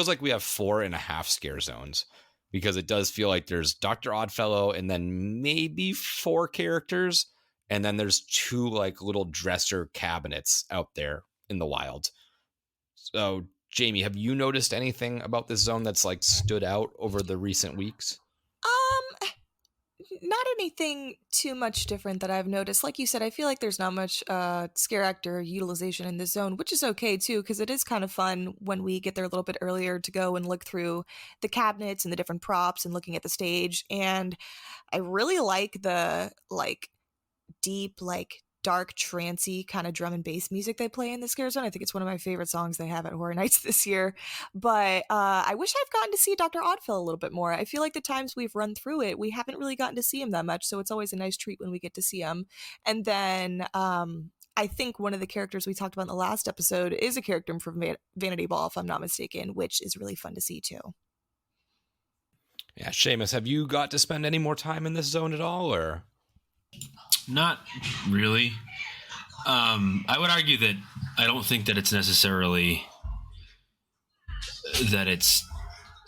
Speaker 1: like we have 4.5 scare zones, because it does feel like there's Dr. Oddfellow and then maybe 4 characters, and then there's 2 like little dresser cabinets out there in the wild. So Jamie, have you noticed anything about this zone that's like stood out over the recent weeks?
Speaker 8: Not anything too much different that I've noticed. Like you said, I feel like there's not much scare actor utilization in this zone, which is okay too, because it is kind of fun when we get there a little bit earlier to go and look through the cabinets and the different props and looking at the stage. And I really like the deep, dark, trancy kind of drum and bass music they play in the scare zone. I think it's one of my favorite songs they have at Horror Nights this year. But I wish I've gotten to see Dr. Oddfellow a little bit more. I feel like the times we've run through it, we haven't really gotten to see him that much, so it's always a nice treat when we get to see him. And then I think one of the characters we talked about in the last episode is a character from Vanity Ball, if I'm not mistaken, which is really fun to see too.
Speaker 1: Yeah, Seamus, have you got to spend any more time in this zone at all, or?
Speaker 9: Not really. I would argue that I don't think that it's necessarily that it's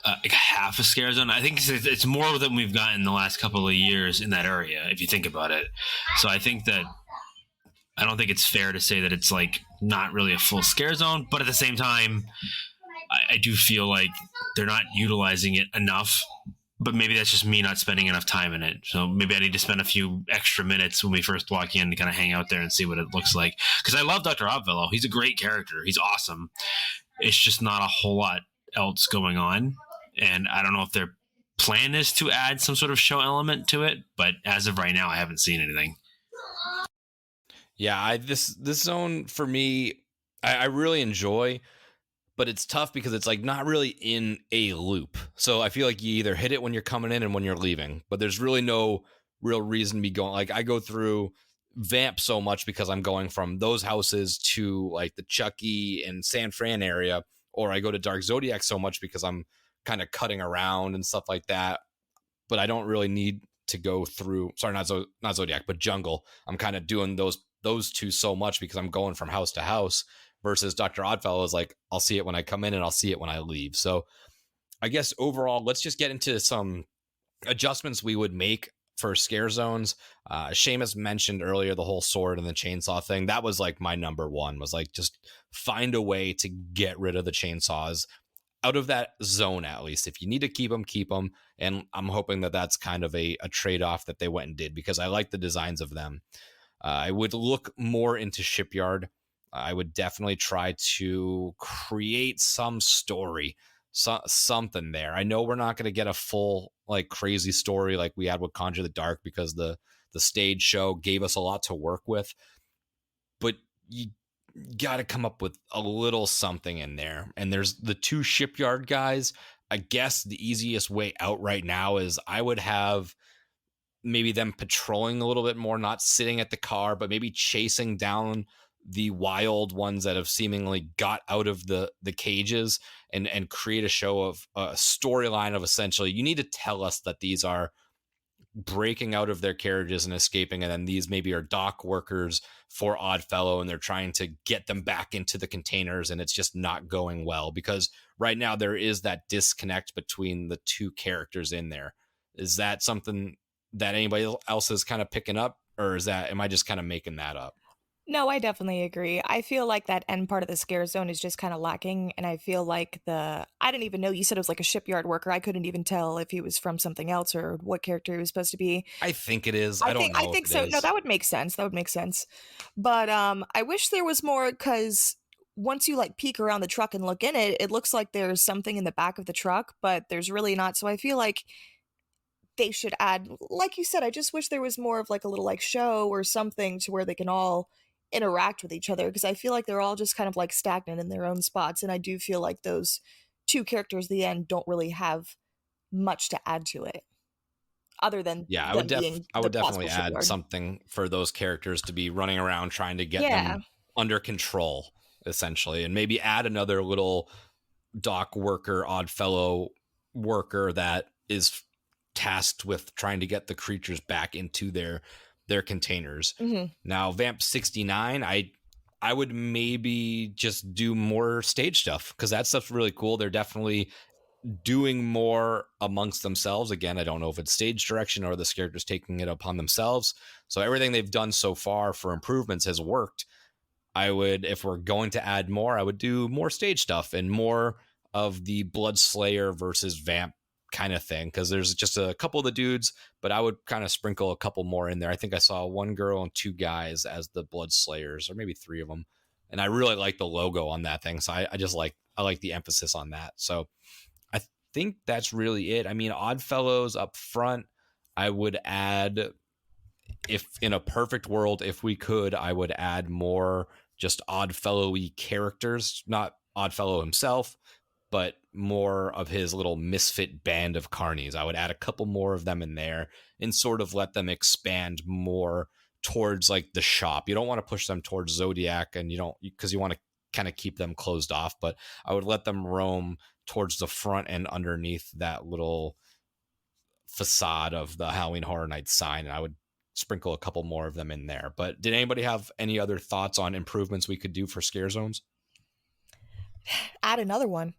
Speaker 9: like half a scare zone. I think it's more than we've gotten in the last couple of years in that area, if you think about it. So I don't think it's fair to say that it's like not really a full scare zone, but at the same time, I do feel like they're not utilizing it enough. But maybe that's just me not spending enough time in it. So maybe I need to spend a few extra minutes when we first walk in to kind of hang out there and see what it looks like. Because I love Dr. Oddfellow. He's a great character. He's awesome. It's just not a whole lot else going on. And I don't know if their plan is to add some sort of show element to it. But as of right now, I haven't seen anything.
Speaker 1: Yeah, this zone for me, I really enjoy. But it's tough because it's like not really in a loop. So I feel like you either hit it when you're coming in and when you're leaving, but there's really no real reason to be going. Like I go through Vamp so much because I'm going from those houses to like the Chucky and San Fran area, or I go to Dark Zodiac so much because I'm kind of cutting around and stuff like that. But I don't really need to go through, sorry, not Zodiac, but Jungle. I'm kind of doing those two so much because I'm going from house to house. Versus Dr. Oddfellow is like, I'll see it when I come in and I'll see it when I leave. So I guess overall, let's just get into some adjustments we would make for scare zones. Seamus mentioned earlier the whole sword and the chainsaw thing. That was like my number one, was like just find a way to get rid of the chainsaws out of that zone, at least. If you need to keep them, keep them. And I'm hoping that that's kind of a trade-off that they went and did, because I like the designs of them. I would look more into Shipyard. I would definitely try to create some story, something there. I know we're not going to get a full like crazy story like we had with Conjure the Dark, because the stage show gave us a lot to work with, but you got to come up with a little something in there. And there's the 2 Shipyard guys. I guess the easiest way out right now is I would have maybe them patrolling a little bit more, not sitting at the car, but maybe chasing down the wild ones that have seemingly got out of the cages, and create a show of a storyline of essentially, you need to tell us that these are breaking out of their carriages and escaping, and then these maybe are dock workers for Oddfellow and they're trying to get them back into the containers, and it's just not going well, because right now there is that disconnect between the 2 characters in there. Is that something that anybody else is kind of picking up, or am I just kind of making that up?
Speaker 8: No, I definitely agree. I feel like that end part of the scare zone is just kind of lacking. And I feel like I didn't even know, you said it was like a shipyard worker. I couldn't even tell if he was from something else or what character he was supposed to be.
Speaker 1: I think it is. I don't know.
Speaker 8: I think so. No, that would make sense. But I wish there was more, because once you like peek around the truck and look in it, it looks like there's something in the back of the truck, but there's really not. So I feel like they should add, like you said, I just wish there was more of like a little like show or something to where they can all interact with each other, because I feel like they're all just kind of like stagnant in their own spots, and I do feel like those two characters at the end don't really have much to add to it other than
Speaker 1: Yeah,
Speaker 8: them being
Speaker 1: I
Speaker 8: the
Speaker 1: would definitely
Speaker 8: plausible
Speaker 1: add
Speaker 8: shipyard.
Speaker 1: something for those characters to be running around trying to get
Speaker 8: Yeah.
Speaker 1: them under control, essentially, and maybe add another little dock worker, odd fellow worker that is tasked with trying to get the creatures back into their containers. Now, Vamp 69, I would maybe just do more stage stuff, because that stuff's really cool. They're definitely doing more amongst themselves. Again, I don't know if it's stage direction or the characters taking it upon themselves. So everything they've done so far for improvements has worked. I would, if we're going to add more, I would do more stage stuff and more of the Blood Slayer versus Vamp kind of thing, because there's just a couple of the dudes, but I would kind of sprinkle a couple more in there. I think I saw one girl and two guys as the Blood Slayers, or maybe three of them, and I really like the logo on that thing, so I like the emphasis on that. So I think that's really it. I mean, Oddfellows up front, I would add, if in a perfect world, if we could, I would add more just Oddfellow-y characters, not Oddfellow himself, but more of his little misfit band of carnies. I would add a couple more of them in there and sort of let them expand more towards like the shop. You don't want to push them towards Zodiac, and because you want to kind of keep them closed off, but I would let them roam towards the front and underneath that little facade of the Halloween Horror Nights sign, and I would sprinkle a couple more of them in there. But did anybody have any other thoughts on improvements we could do for scare zones?
Speaker 8: Add another one.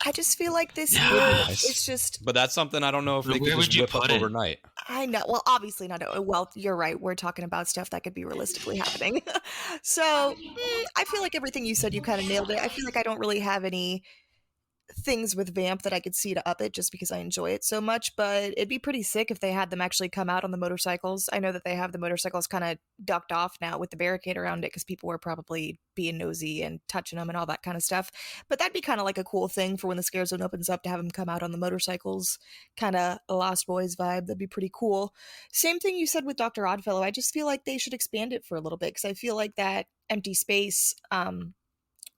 Speaker 8: I just feel like this year,
Speaker 1: Nice.
Speaker 8: it's just,
Speaker 1: But that's something I don't know if they could just whip up overnight.
Speaker 8: I know. Well, obviously not. Well, you're right. We're talking about stuff that could be realistically happening. So I feel like everything you said, you kind of nailed it. I feel like I don't really have any things with Vamp that I could see to up it, just because I enjoy it so much. But it'd be pretty sick if they had them actually come out on the motorcycles. I know that they have the motorcycles kind of ducked off now with the barricade around it, because people were probably being nosy and touching them and all that kind of stuff. But that'd be kind of like a cool thing for when the scare zone opens up, to have them come out on the motorcycles, kind of a Lost Boys vibe. That'd be pretty cool. Same thing you said with Dr. Oddfellow. I just feel like they should expand it for a little bit, because I feel like that empty space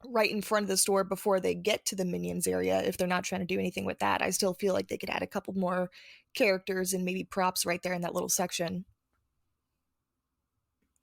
Speaker 8: right in front of the store before they get to the Minions area, if they're not trying to do anything with that, I still feel like they could add a couple more characters and maybe props right there in that little section.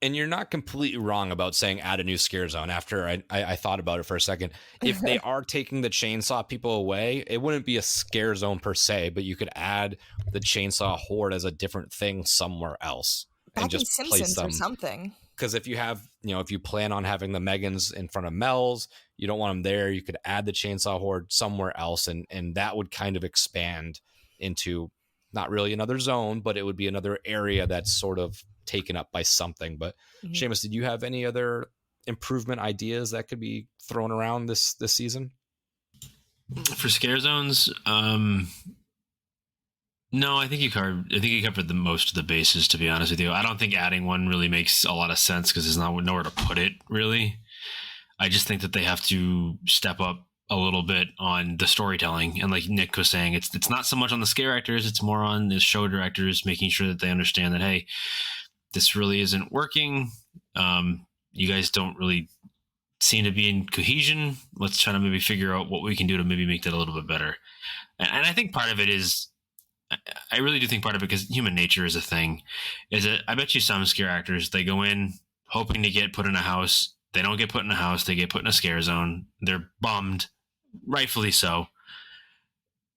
Speaker 1: And you're not completely wrong about saying add a new scare zone. After I thought about it for a second, if they are taking the chainsaw people away, it wouldn't be a scare zone per se, but you could add the chainsaw horde as a different thing somewhere else.
Speaker 8: Back
Speaker 1: and just
Speaker 8: in
Speaker 1: place
Speaker 8: Simpsons
Speaker 1: them
Speaker 8: or something.
Speaker 1: Because if you have, if you plan on having the Megans in front of Mel's, you don't want them there. You could add the chainsaw horde somewhere else, and that would kind of expand into not really another zone, but it would be another area that's sort of taken up by something. But Seamus, did you have any other improvement ideas that could be thrown around this season
Speaker 9: for scare zones? No, I think you covered the most of the bases, to be honest with you. I don't think adding one really makes a lot of sense, because there's nowhere to put it, really. I just think that they have to step up a little bit on the storytelling. And like Nick was saying, it's not so much on the scare actors, it's more on the show directors, making sure that they understand that, hey, this really isn't working. You guys don't really seem to be in cohesion. Let's try to maybe figure out what we can do to maybe make that a little bit better. And I think part of it is, I really do think part of it, because human nature is a thing, is that I bet you some scare actors, they go in hoping to get put in a house. They don't get put in a house. They get put in a scare zone. They're bummed, rightfully so.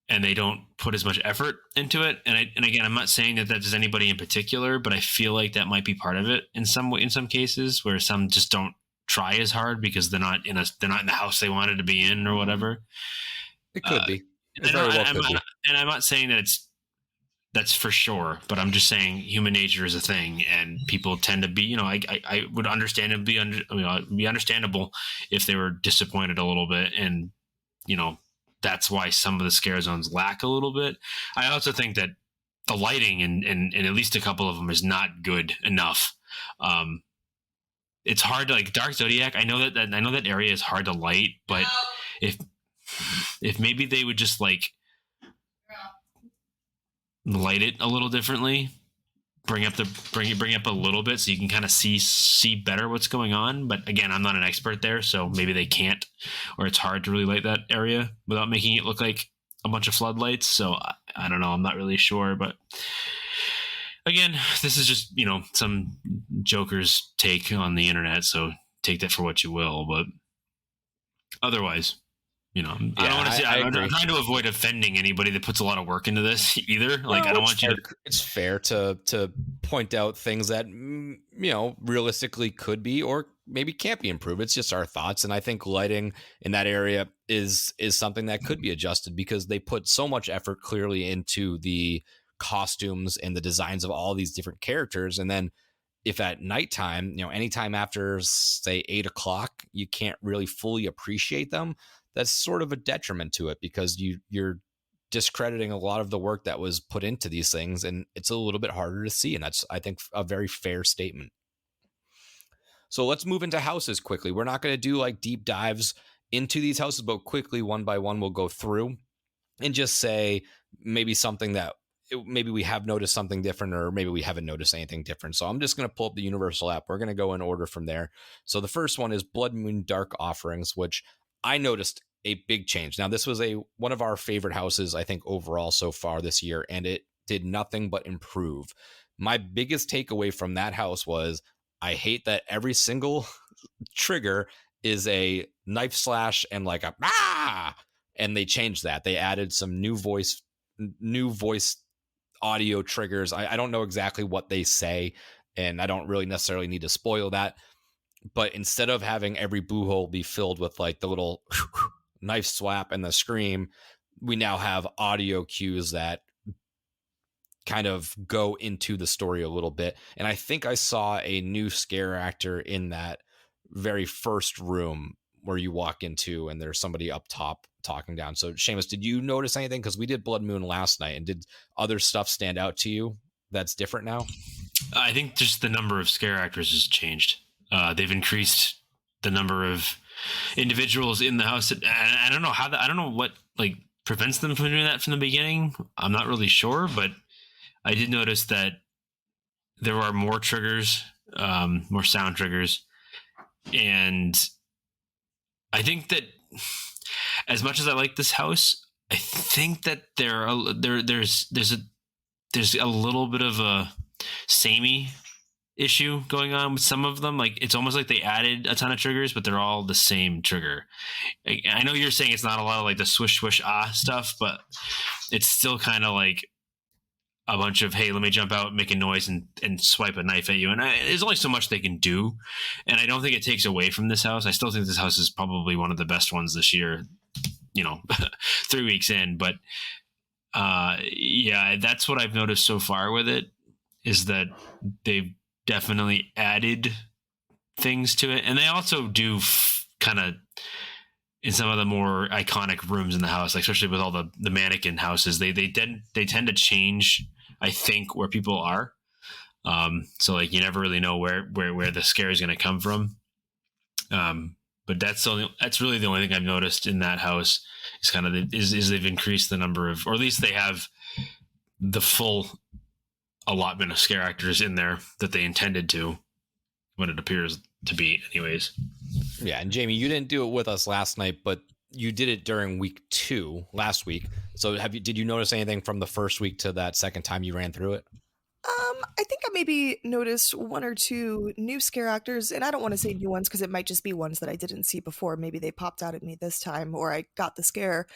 Speaker 9: And they don't put as much effort into it. And again, I'm not saying that does anybody in particular, but I feel like that might be part of it in some cases, where some just don't try as hard because they're not in the house they wanted to be in or whatever.
Speaker 1: It could be.
Speaker 9: And I'm not saying that that's for sure, but I'm just saying human nature is a thing, and people tend to be, I would understand it be understandable if they were disappointed a little bit, and that's why some of the scare zones lack a little bit. I also think that the lighting in at least a couple of them is not good enough. it's hard to like Dark Zodiac. I know that area is hard to light, but if maybe they would just like light it a little differently, bring it up a little bit so you can kind of see better what's going on. But again, I'm not an expert there, so maybe they can't, or it's hard to really light that area without making it look like a bunch of floodlights. So I don't know. I'm not really sure, but again, this is just, some joker's take on the internet. So take that for what you will, but otherwise, I don't want to say, I'm trying to avoid offending anybody that puts a lot of work into this either. Like, I don't want you to.
Speaker 1: It's fair to point out things that, realistically could be or maybe can't be improved. It's just our thoughts. And I think lighting in that area is something that could be adjusted because they put so much effort clearly into the costumes and the designs of all these different characters. And then if at nighttime, anytime after, say, 8:00, you can't really fully appreciate them, that's sort of a detriment to it because you're discrediting a lot of the work that was put into these things, and it's a little bit harder to see. And that's, I think, a very fair statement. So let's move into houses quickly. We're not going to do like deep dives into these houses, but quickly, one by one, we'll go through and just say maybe something that maybe we have noticed something different, or maybe we haven't noticed anything different. So I'm just going to pull up the Universal app. We're going to go in order from there. So the first one is Blood Moon Dark Offerings, which I noticed a big change. Now, this was one of our favorite houses, I think, overall so far this year, and it did nothing but improve. My biggest takeaway from that house was I hate that every single trigger is a knife slash and like a and they changed that. They added some new voice audio triggers. I don't know exactly what they say, and I don't really necessarily need to spoil that. But instead of having every boo hole be filled with like the little knife swap and the scream, we now have audio cues that kind of go into the story a little bit. And I think I saw a new scare actor in that very first room where you walk into and there's somebody up top talking down. So Seamus, did you notice anything? Because we did Blood Moon last night, and did other stuff stand out to you that's different now?
Speaker 9: I think just the number of scare actors has changed. They've increased the number of individuals in the house. I don't know I don't know what like prevents them from doing that from the beginning. I'm not really sure, but I did notice that there are more triggers, more sound triggers. And I think that as much as I like this house, I think that there's a little bit of a samey issue going on with some of them. Like, it's almost like they added a ton of triggers, but they're all the same trigger. I know you're saying it's not a lot of like the swish swish stuff, but it's still kind of like a bunch of, hey, let me jump out, make a noise, and swipe a knife at you. And there's only so much they can do, and I don't think it takes away from this house. I still think this house is probably one of the best ones this year, 3 weeks in. But yeah, that's what I've noticed so far with it, is that they've definitely added things to it. And they also do kind of, in some of the more iconic rooms in the house, like especially with all the mannequin houses, they tend to change, I think, where people are. So like you never really know where the scare is going to come from. But that's really the only thing I've noticed in that house is kind of is they've increased the number of, or at least they have the full allotment of scare actors in there that they intended to, what it appears to be anyways.
Speaker 1: Yeah, and Jamie, you didn't do it with us last night, but you did it during week 2 last week. So did you notice anything from the first week to that second time you ran through it?
Speaker 8: I think I maybe noticed 1 or 2 new scare actors, and I don't want to say new ones because it might just be ones that I didn't see before. Maybe they popped out at me this time, or I got the scare.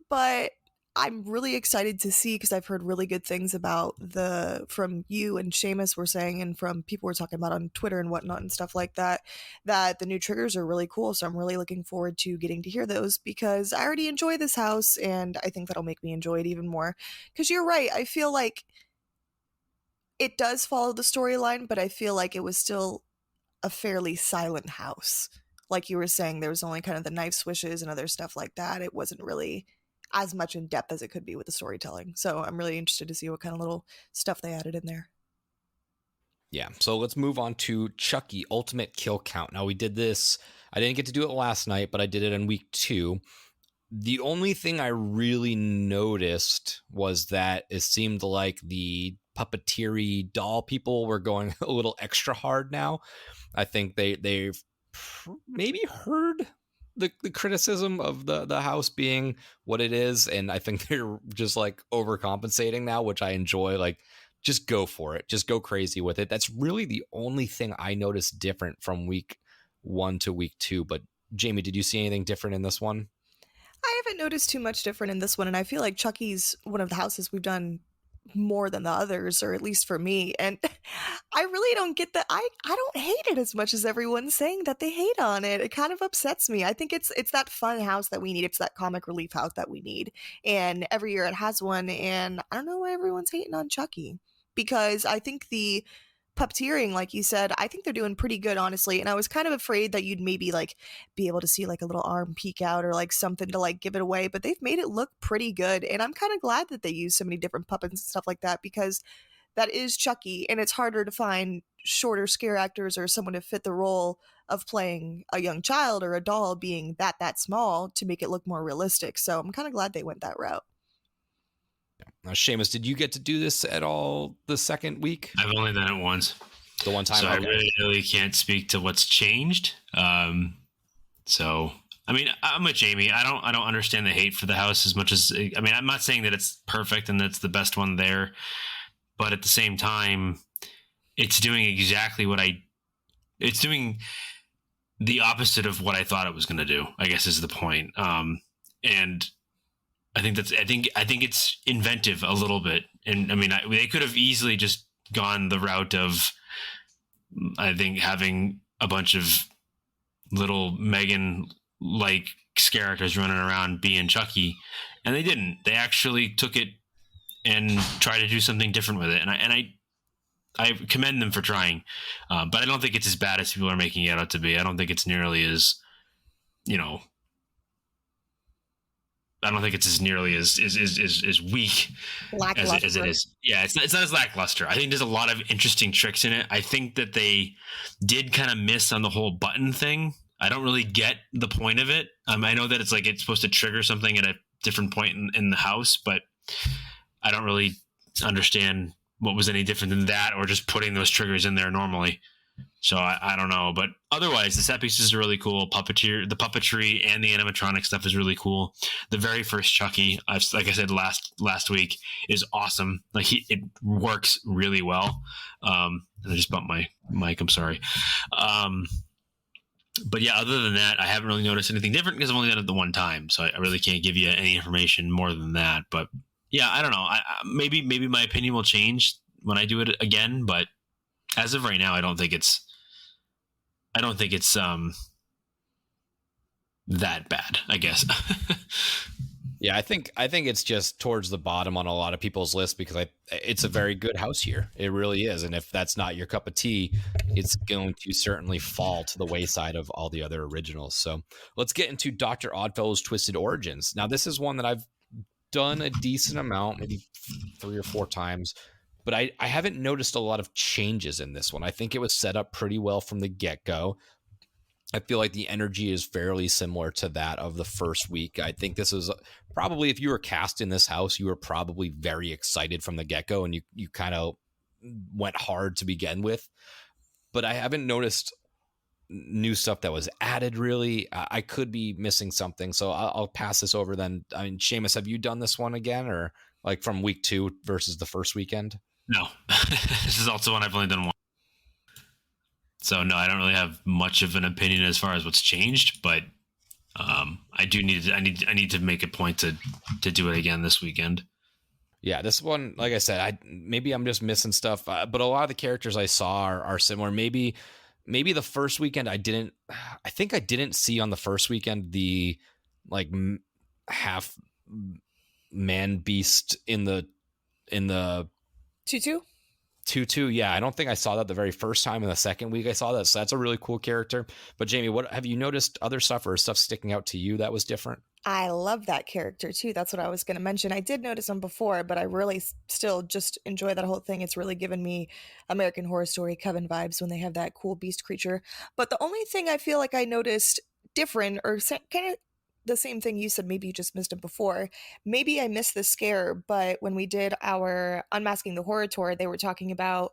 Speaker 8: But I'm really excited to see, because I've heard really good things about from you and Seamus were saying, and from people we're talking about on Twitter and whatnot and stuff like that, that the new triggers are really cool. So I'm really looking forward to getting to hear those, because I already enjoy this house, and I think that'll make me enjoy it even more. Because you're right, I feel like it does follow the storyline, but I feel like it was still a fairly silent house. Like you were saying, there was only kind of the knife swishes and other stuff like that. It wasn't really as much in depth as it could be with the storytelling. So I'm really interested to see what kind of little stuff they added in there.
Speaker 1: Yeah, so let's move on to Chucky Ultimate Kill Count. Now, we did this, I didn't get to do it last night, but I did it in week 2. The only thing I really noticed was that it seemed like the puppeteery doll people were going a little extra hard now. I think they've maybe heard the criticism of the house being what it is, and I think they're just like overcompensating now, which I enjoy. Like, just go for it, just go crazy with it. That's really the only thing I noticed different from week 1 to week 2. But Jamie, did you see anything different in this one?
Speaker 8: I haven't noticed too much different in this one, and I feel like Chucky's one of the houses we've done more than the others, or at least for me. And I really don't get that. I don't hate it as much as everyone's saying that they hate on it. It kind of upsets me. I think it's that fun house that we need. It's that comic relief house that we need. And every year it has one, and I don't know why everyone's hating on Chucky. Because I think the puppeteering, like you said, I think they're doing pretty good, honestly. And I was kind of afraid that you'd maybe like be able to see like a little arm peek out or like something to like give it away, but they've made it look pretty good. And I'm kind of glad that they use so many different puppets and stuff like that, because that is Chucky, and it's harder to find shorter scare actors or someone to fit the role of playing a young child or a doll being that small to make it look more realistic. So I'm kind of glad they went that route.
Speaker 1: Now, Seamus, did you get to do this at all the second week?
Speaker 9: I've only done it once.
Speaker 1: The one time,
Speaker 9: so
Speaker 1: okay.
Speaker 9: I really can't speak to what's changed. So I mean, I'm with Jamie. I don't understand the hate for the house as much as, I mean, I'm not saying that it's perfect and that's the best one there, but at the same time, it's doing exactly it's doing the opposite of what I thought it was going to do, I guess is the point. And I think it's inventive a little bit. And I mean, they could have easily just gone the route of, I think, having a bunch of little Megan like scare actors running around being Chucky, and they didn't. They actually took it and tried to do something different with it. And I commend them for trying. But I don't think it's as bad as people are making it out to be. I don't think it's nearly as, I don't think it's as nearly as weak as it is. Yeah, it's not as lackluster. I think there's a lot of interesting tricks in it. I think that they did kind of miss on the whole button thing. I don't really get the point of it. I know that it's like it's supposed to trigger something at a different point in the house, but I don't really understand what was any different than that, or just putting those triggers in there normally. So I don't know, but otherwise the set pieces are really cool. The puppetry and the animatronic stuff is really cool. The very first Chucky, like I said last week, is awesome. Like it works really well. And I just bumped my mic. I'm sorry. But yeah, other than that, I haven't really noticed anything different because I've only done it the one time, so I really can't give you any information more than that. But yeah, I don't know. Maybe my opinion will change when I do it again, but as of right now, I don't think it's that bad, I guess.
Speaker 1: Yeah, I think it's just towards the bottom on a lot of people's list because it's a very good house here. It really is. And if that's not your cup of tea, it's going to certainly fall to the wayside of all the other originals. So let's get into Dr. Oddfellow's Twisted Origins. Now, this is one that I've done a decent amount, maybe 3 or 4 times, but I haven't noticed a lot of changes in this one. I think it was set up pretty well from the get-go. I feel like the energy is fairly similar to that of the first week. I think this is probably, if you were cast in this house, you were probably very excited from the get-go and you kind of went hard to begin with. But I haven't noticed new stuff that was added, really. I could be missing something, so I'll pass this over then. I mean, Seamus, have you done this one again, or like from week 2 versus the first weekend?
Speaker 9: No. This is also one I've only done one. So no, I don't really have much of an opinion as far as what's changed, but I need to make a point to do it again this weekend.
Speaker 1: Yeah, this one, like I said, maybe I'm just missing stuff, but a lot of the characters I saw are similar. Maybe the first weekend I didn't see on the first weekend the like half man beast in the tutu. Yeah, I don't think I saw that the very first time. In the second week I saw that, so that's a really cool character. But Jamie, what have you noticed other stuff or stuff sticking out to you that was different?
Speaker 8: I love that character too. That's what I was going to mention. I did notice him before, but I really still just enjoy that whole thing. It's really given me American Horror Story Coven vibes when they have that cool beast creature. But the only thing I feel like I noticed different, or kind of the same thing you said, maybe you just missed it before. Maybe I missed the scare, but when we did our Unmasking the Horror tour, they were talking about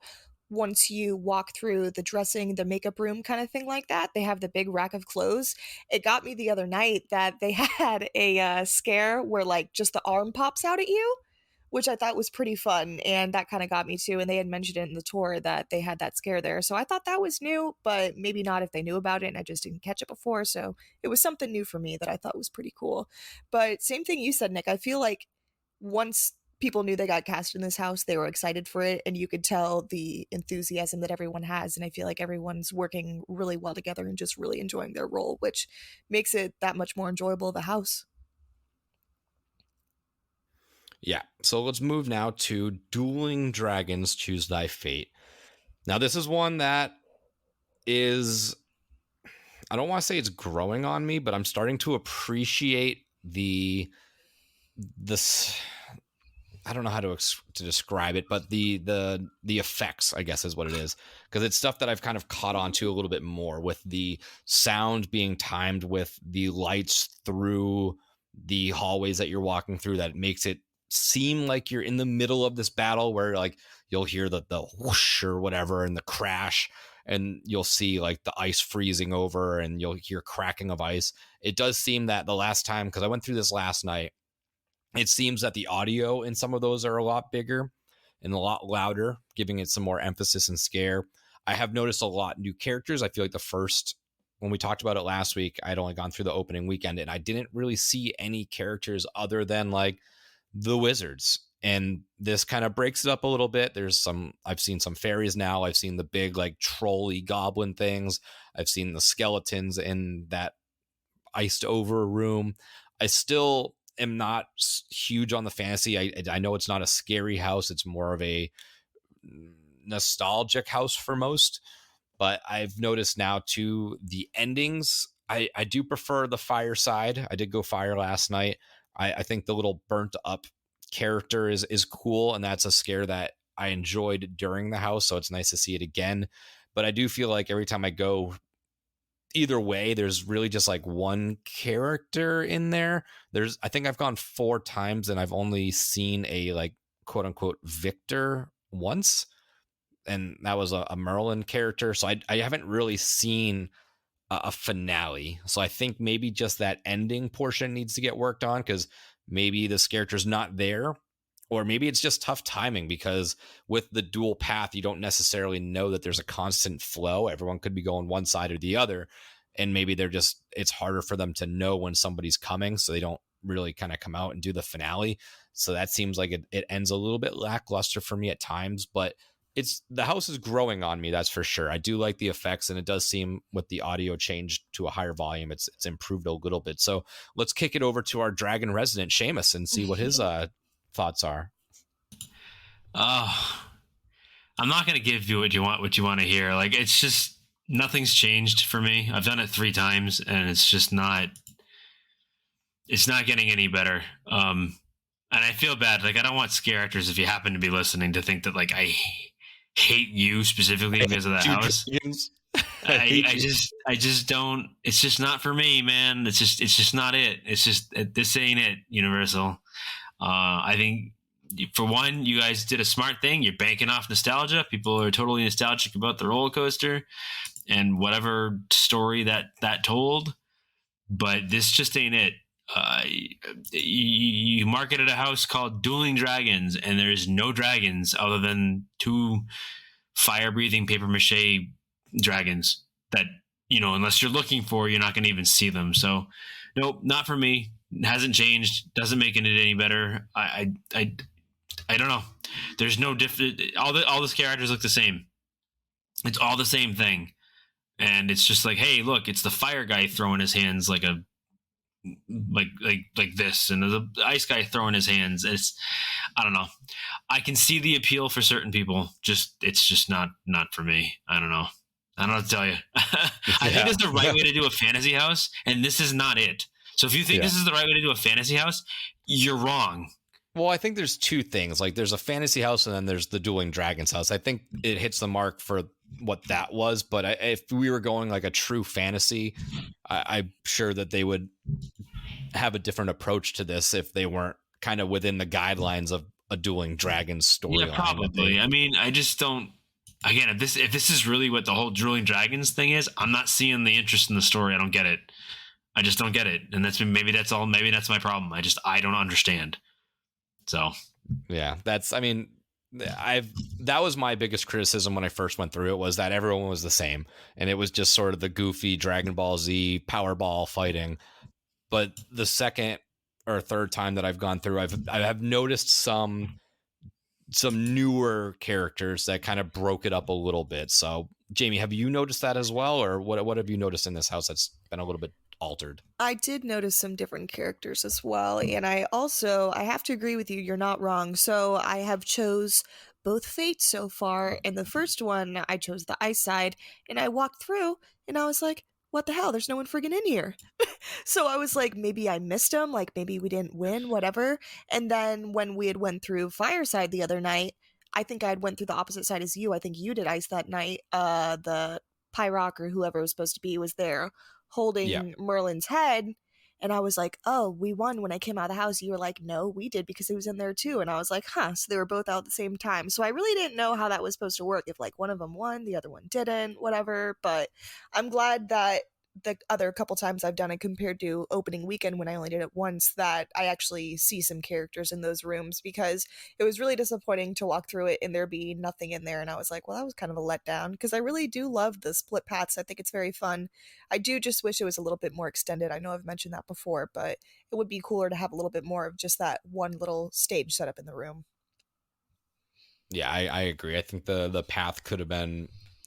Speaker 8: once you walk through the dressing, the makeup room kind of thing like that, they have the big rack of clothes. It got me the other night that they had a scare where like just the arm pops out at you, which I thought was pretty fun, and that kind of got me too. And they had mentioned it in the tour that they had that scare there, so I thought that was new, but maybe not if they knew about it and I just didn't catch it before. So it was something new for me that I thought was pretty cool. But same thing you said, Nick. I feel like once people knew they got cast in this house, they were excited for it, and you could tell the enthusiasm that everyone has. And I feel like everyone's working really well together and just really enjoying their role, which makes it that much more enjoyable of a house.
Speaker 1: Yeah, so let's move now to Dueling Dragons Choose Thy Fate. Now, this is one that is, I don't want to say it's growing on me, but I'm starting to appreciate this. I don't know how to describe it, but the effects, I guess, is what it is, because it's stuff that I've kind of caught on to a little bit more, with the sound being timed with the lights through the hallways that you're walking through, that makes it seem like you're in the middle of this battle, where like you'll hear the whoosh or whatever and the crash, and you'll see like the ice freezing over and you'll hear cracking of ice. It does seem that the last time, because I went through this last night, it seems that the audio in some of those are a lot bigger and a lot louder, giving it some more emphasis and scare. I have noticed a lot new characters. I feel like when we talked about it last week, I'd only gone through the opening weekend and I didn't really see any characters other than like the wizards. And this kind of breaks it up a little bit. I've seen some fairies now. I've seen the big like trolley goblin things. I've seen the skeletons in that iced over room. I still am not huge on the fantasy. I know it's not a scary house. It's more of a nostalgic house for most. But I've noticed now too, the endings, I do prefer the fire side. I did go fire last night. I think the little burnt up character is cool, and that's a scare that I enjoyed during the house, so it's nice to see it again. But I do feel like every time I go either way, there's really just like one character in there. I think I've gone 4 times and I've only seen a like quote unquote victor once, and that was a Merlin character. So I haven't really seen a finale. So I think maybe just that ending portion needs to get worked on, because maybe this character's not there, or maybe it's just tough timing, because with the dual path, you don't necessarily know that there's a constant flow. Everyone could be going one side or the other, and maybe it's harder for them to know when somebody's coming, so they don't really kind of come out and do the finale. So that seems like it ends a little bit lackluster for me at times, but the house is growing on me, that's for sure. I do like the effects, and it does seem with the audio change to a higher volume, it's improved a little bit. So let's kick it over to our dragon resident Seamus and see what his thoughts are.
Speaker 9: I'm not going to give you what you want to hear. Like, it's just, nothing's changed for me. I've done it 3 times and it's just not getting any better. And I feel bad. Like, I don't want scare actors, if you happen to be listening, to think that like I hate you specifically because of that house. I just don't. It's just not for me, man. It's just not it. It's just, this ain't it. Universal. I think, for one, you guys did a smart thing. You're banking off nostalgia. People are totally nostalgic about the roller coaster and whatever story that told. But this just ain't it. You marketed a house called Dueling Dragons, and there's no dragons other than 2 fire-breathing paper mache dragons that, unless you're looking for, you're not going to even see them. So, nope, not for me. It hasn't changed. Doesn't make it any better. I don't know. There's no different. All the characters look the same. It's all the same thing, and it's just like, hey, look, it's the fire guy throwing his hands like this, and the ice guy throwing his hands. I don't know. I can see the appeal for certain people. It's just not for me. I don't know. I don't know what to tell you. I think it's the right way to do a fantasy house, and this is not it. So if you think this is the right way to do a fantasy house, you're wrong.
Speaker 1: Well, I think there's two things. Like there's a fantasy house and then there's the Dueling Dragons house. I think it hits the mark for what that was. But if we were going like a true fantasy, I'm sure that they would have a different approach to this if they weren't kind of within the guidelines of a Dueling Dragons storyline.
Speaker 9: Yeah, probably. I mean, I just don't. Again, if this is really what the whole Dueling Dragons thing is, I'm not seeing the interest in the story. I don't get it. I just don't get it, and maybe that's all. Maybe that's my problem. I don't understand. So
Speaker 1: yeah, that was my biggest criticism when I first went through it, was that everyone was the same, and it was just sort of the goofy Dragon Ball Z Powerball fighting. But the second or third time that I've gone through, I have noticed some newer characters that kind of broke it up a little bit. So, Jamie, have you noticed that as well, or what have you noticed in this house that's been a little bit altered?
Speaker 8: I did notice some different characters as well, and I have to agree with you. You're not wrong. So I have chose both fates so far, and the first one I chose the ice side, and I walked through, and I was like, what the hell? There's no one friggin' in here. So I was like, maybe I missed them, like maybe we didn't win, whatever. And then when we had went through Fireside the other night, I think I had went through the opposite side as you. I think you did ice that night. The Pyrock or whoever it was supposed to be was there holding Merlin's head. And I was like, oh, we won when I came out of the house. You were like, no, we did because he was in there too. And I was like, huh. So they were both out at the same time. So I really didn't know how that was supposed to work. If like one of them won, the other one didn't, whatever. But I'm glad that the other couple times I've done it compared to opening weekend when I only did it once, that I actually see some characters in those rooms, because it was really disappointing to walk through it and there be nothing in there. And I was like, well, that was kind of a letdown, because I really do love the split paths. I think it's very fun. I do just wish it was a little bit more extended. I know I've mentioned that before, but it would be cooler to have a little bit more of just that one little stage set up in the room.
Speaker 1: Yeah, I agree. I think the path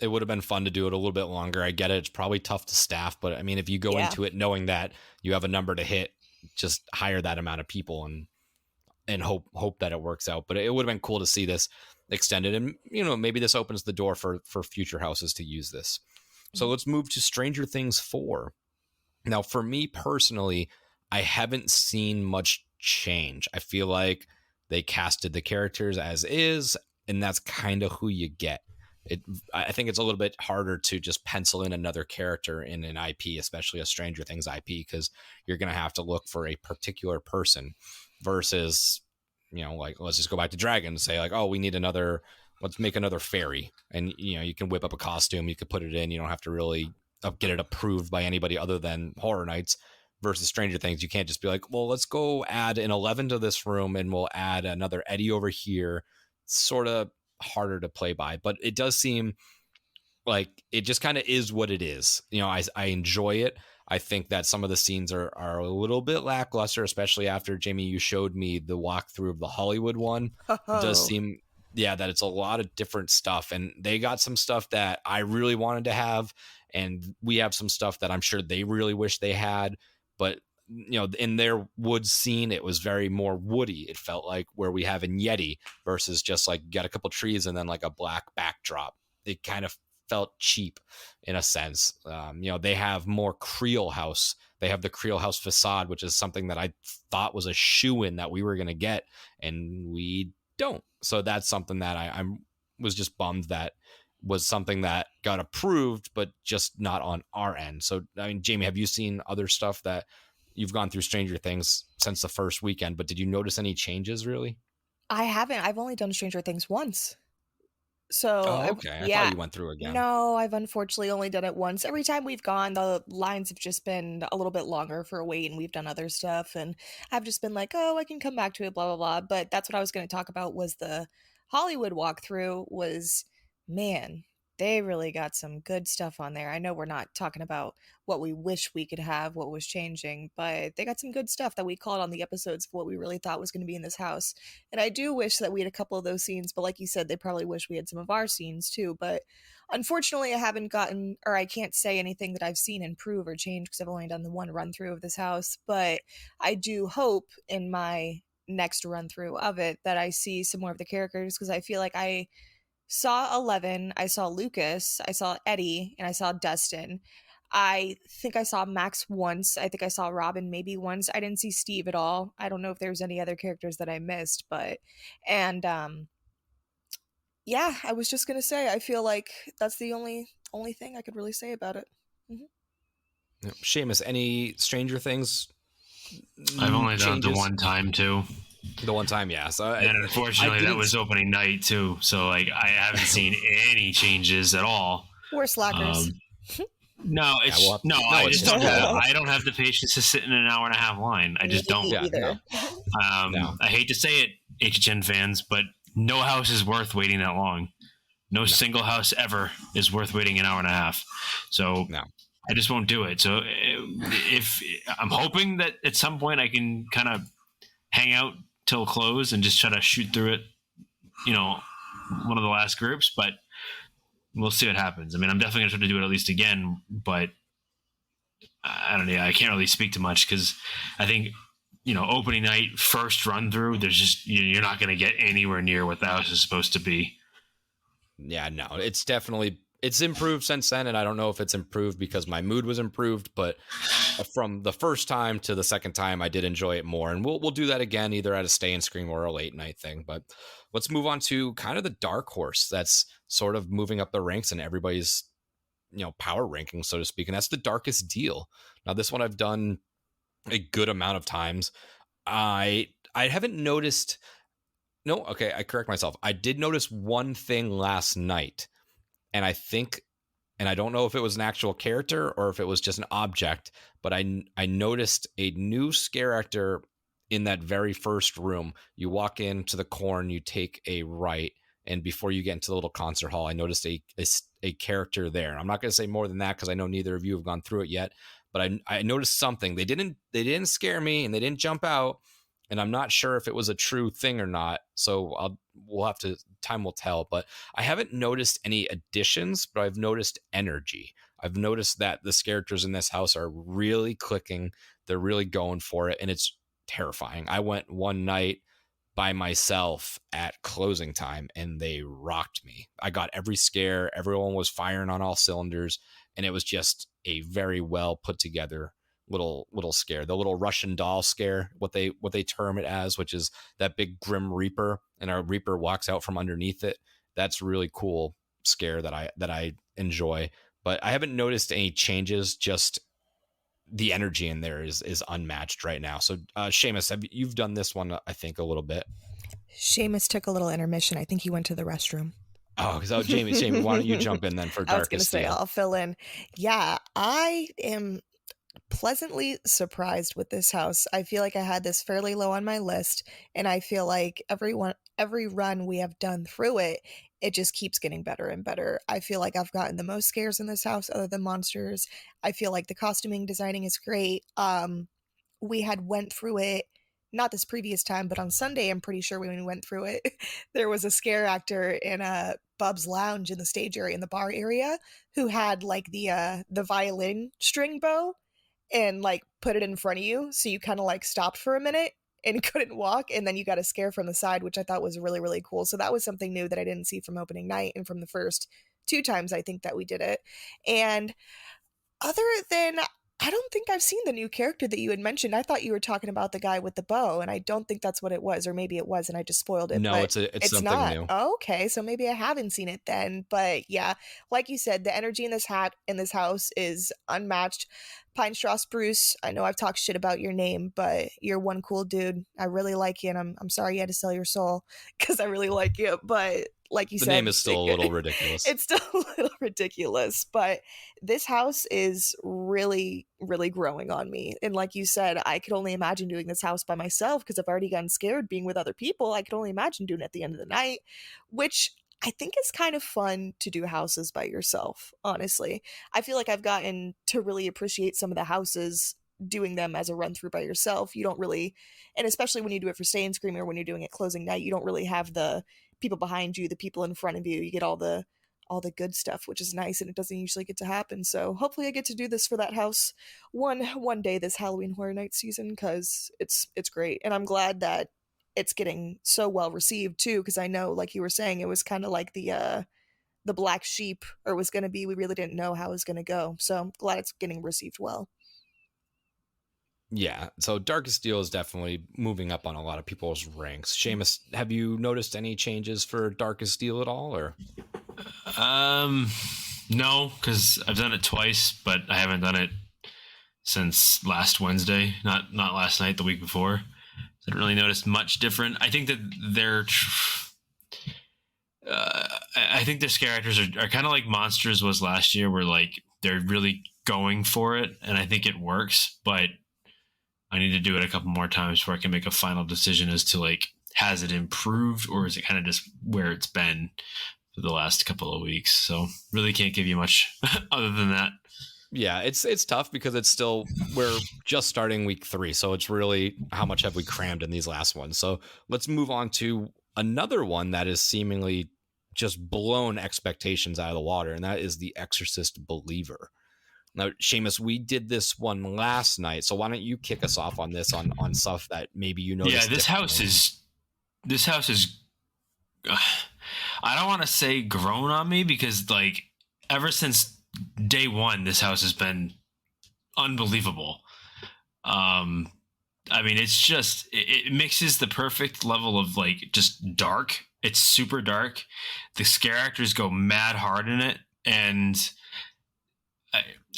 Speaker 1: it would have been fun to do it a little bit longer. I get it. It's probably tough to staff, but I mean, if you go into it knowing that you have a number to hit, just hire that amount of people and hope that it works out. But it would have been cool to see this extended, and maybe this opens the door for future houses to use this. So let's move to Stranger Things 4. Now, for me personally, I haven't seen much change. I feel like they casted the characters as is, and that's kind of who you get. I think it's a little bit harder to just pencil in another character in an IP, especially a Stranger Things IP, because you're going to have to look for a particular person versus, like, let's just go back to Dragon and say like, oh, let's make another fairy. And, you can whip up a costume, you could put it in, you don't have to really get it approved by anybody other than Horror Nights. Versus Stranger Things, you can't just be like, well, let's go add an 11 to this room and we'll add another Eddie over here. Sort of harder to play by, but it does seem like it just kind of is what it is. I enjoy it. I think that some of the scenes are a little bit lackluster, especially after, Jamie, you showed me the walkthrough of the Hollywood one. It does seem that it's a lot of different stuff, and they got some stuff that I really wanted to have, and we have some stuff that I'm sure they really wish they had. But in their woods scene, it was very more woody. It felt like where we have in Yeti versus just like you got a couple trees and then like a black backdrop. It kind of felt cheap in a sense. They have more Creole house. They have the Creole house facade, which is something that I thought was a shoo-in that we were going to get, and we don't. So that's something that I was just bummed that was something that got approved, but just not on our end. So, I mean, Jamie, have you seen other stuff that you've gone through Stranger Things since the first weekend, but did you notice any changes really?
Speaker 8: I haven't. I've only done Stranger Things once. So,
Speaker 1: okay. I thought you went through again.
Speaker 8: No, I've unfortunately only done it once. Every time we've gone, the lines have just been a little bit longer for a wait, and we've done other stuff, and I've just been like, oh, I can come back to it, blah, blah, blah. But that's what I was going to talk about, was the Hollywood walkthrough. Man, they really got some good stuff on there. I know we're not talking about what we wish we could have, what was changing, but they got some good stuff that we called on the episodes of what we really thought was going to be in this house. And I do wish that we had a couple of those scenes, but like you said, they probably wish we had some of our scenes too. But unfortunately, I haven't gotten, or I can't say anything that I've seen improve or change because I've only done the one run through of this house. But I do hope in my next run through of it that I see some more of the characters, because I feel like I saw 11, I saw Lucas, I saw Eddie, and I saw Dustin. I think I saw Max once. I think I saw Robin maybe once. I didn't see Steve at all. I don't know if there's any other characters that I missed, but and yeah, I was just gonna say I feel like that's the only thing I could really say about it.
Speaker 1: Seamus, any Stranger Things
Speaker 9: I've only done it the
Speaker 1: changes?
Speaker 9: one time too.
Speaker 1: The one time, yeah. So
Speaker 9: And unfortunately, that was opening night too. So like, I haven't seen any changes at all.
Speaker 8: We're slackers.
Speaker 9: No, it's I just don't have. I don't have the patience to sit in an hour and a half line. I just don't.
Speaker 8: Either.
Speaker 9: I hate to say it, HHN fans, but no house is worth waiting that long. No single house ever is worth waiting an hour and a half. So I just won't do it. So if I'm hoping that at some point I can kind of hang out till close and just try to shoot through it, one of the last groups, but we'll see what happens. I mean, I'm definitely going to try to do it at least again, but I don't know. I can't really speak too much because I think, opening night, first run through, there's just, you're not going to get anywhere near what the house is supposed to be.
Speaker 1: Yeah, no, it's improved since then. And I don't know if it's improved because my mood was improved, but from the first time to the second time, I did enjoy it more. And we'll do that again, either at a stay and scream or a late night thing. But let's move on to kind of the dark horse that's sort of moving up the ranks in everybody's, power ranking, so to speak. And that's The Darkest Deal. Now, this one I've done a good amount of times. I haven't noticed. No, okay, I correct myself. I did notice one thing last night, and I don't know if it was an actual character or if it was just an object, but I noticed a new scare actor in that very first room. You walk into the corn, you take a right, and before you get into the little concert hall, I noticed a character there. I'm not going to say more than that because I know neither of you have gone through it yet, but I noticed something. They didn't scare me and they didn't jump out, and I'm not sure if it was a true thing or not. So time will tell. But I haven't noticed any additions, but I've noticed energy. I've noticed that the characters in this house are really clicking. They're really going for it, and it's terrifying. I went one night by myself at closing time, and they rocked me. I got every scare. Everyone was firing on all cylinders, and it was just a very well put together little scare. The little Russian doll scare, what they term it as, which is that big grim reaper, and our reaper walks out from underneath it. That's really cool scare that I enjoy. But I haven't noticed any changes. Just the energy in there is unmatched right now. So Seamus, you've done this one, I think, a little bit.
Speaker 8: Seamus took a little intermission. I think he went to the restroom.
Speaker 1: Oh, Jamie, why don't you jump in then for Darkest Deal?
Speaker 8: I was going to say, I'll fill in. Yeah, I am pleasantly surprised with this house. I feel like I had this fairly low on my list, and I feel like every run we have done through it, it just keeps getting better and better. I feel like I've gotten the most scares in this house other than monsters. I feel like the costuming designing is great. We had went through it not this previous time, but on Sunday, I'm pretty sure when we went through it, there was a scare actor in a Bub's Lounge in the stage area, in the bar area, who had like the violin string bow and like put it in front of you. So you kind of like stopped for a minute and couldn't walk. And then you got a scare from the side, which I thought was really, really cool. So that was something new that I didn't see from opening night and from the first 2 times I think that we did it. And other than, I don't think I've seen the new character that you had mentioned. I thought you were talking about the guy with the bow, and I don't think that's what it was, or maybe it was and I just spoiled it.
Speaker 1: No, it's something
Speaker 8: not
Speaker 1: new.
Speaker 8: Oh, okay, so maybe I haven't seen it then. But yeah, like you said, the energy in this house is unmatched. Pine Straw Spruce, I know I've talked shit about your name, but you're one cool dude. I really like you, and I'm sorry you had to sell your soul because I really like you. But like you said,
Speaker 1: the name is still a little ridiculous.
Speaker 8: It's still a little ridiculous, but this house is really, really growing on me. And like you said, I could only imagine doing this house by myself because I've already gotten scared being with other people. I could only imagine doing it at the end of the night, which I think it's kind of fun to do houses by yourself, honestly. I feel like I've gotten to really appreciate some of the houses doing them as a run through by yourself. You don't really, and especially when you do it for Stay and Scream or when you're doing it closing night, you don't really have the people behind you, the people in front of you. You get all the good stuff, which is nice, and it doesn't usually get to happen. So hopefully I get to do this for that house one day this Halloween Horror Night season, because it's great. And I'm glad that it's getting so well received too, because I know, like you were saying, it was kind of like the the black sheep or was going to be. We really didn't know how it was going to go. So I'm glad it's getting received well.
Speaker 1: Yeah, so Darkest Steel is definitely moving up on a lot of people's ranks. Seamus, have you noticed any changes for Darkest Steel at all, or?
Speaker 9: No, because I've done it twice, but I haven't done it since last Wednesday. Not last night, the week before. I didn't really notice much different. I think that I think their scare actors are kind of like Monsters was last year, where like they're really going for it, and I think it works, but I need to do it a couple more times before I can make a final decision as to like, has it improved or is it kind of just where it's been for the last couple of weeks? So really can't give you much other than that.
Speaker 1: Yeah, it's tough because we're just starting week 3. So it's really how much have we crammed in these last ones. So let's move on to another one that is seemingly just blown expectations out of the water. And that is The Exorcist Believer. Now, Seamus, we did this one last night, so why don't you kick us off on this on stuff that maybe you noticed?
Speaker 9: Yeah, this house is. I don't want to say grown on me because like ever since day one, this house has been unbelievable. I mean, it's just it mixes the perfect level of like just dark. It's super dark. The scare actors go mad hard in it, and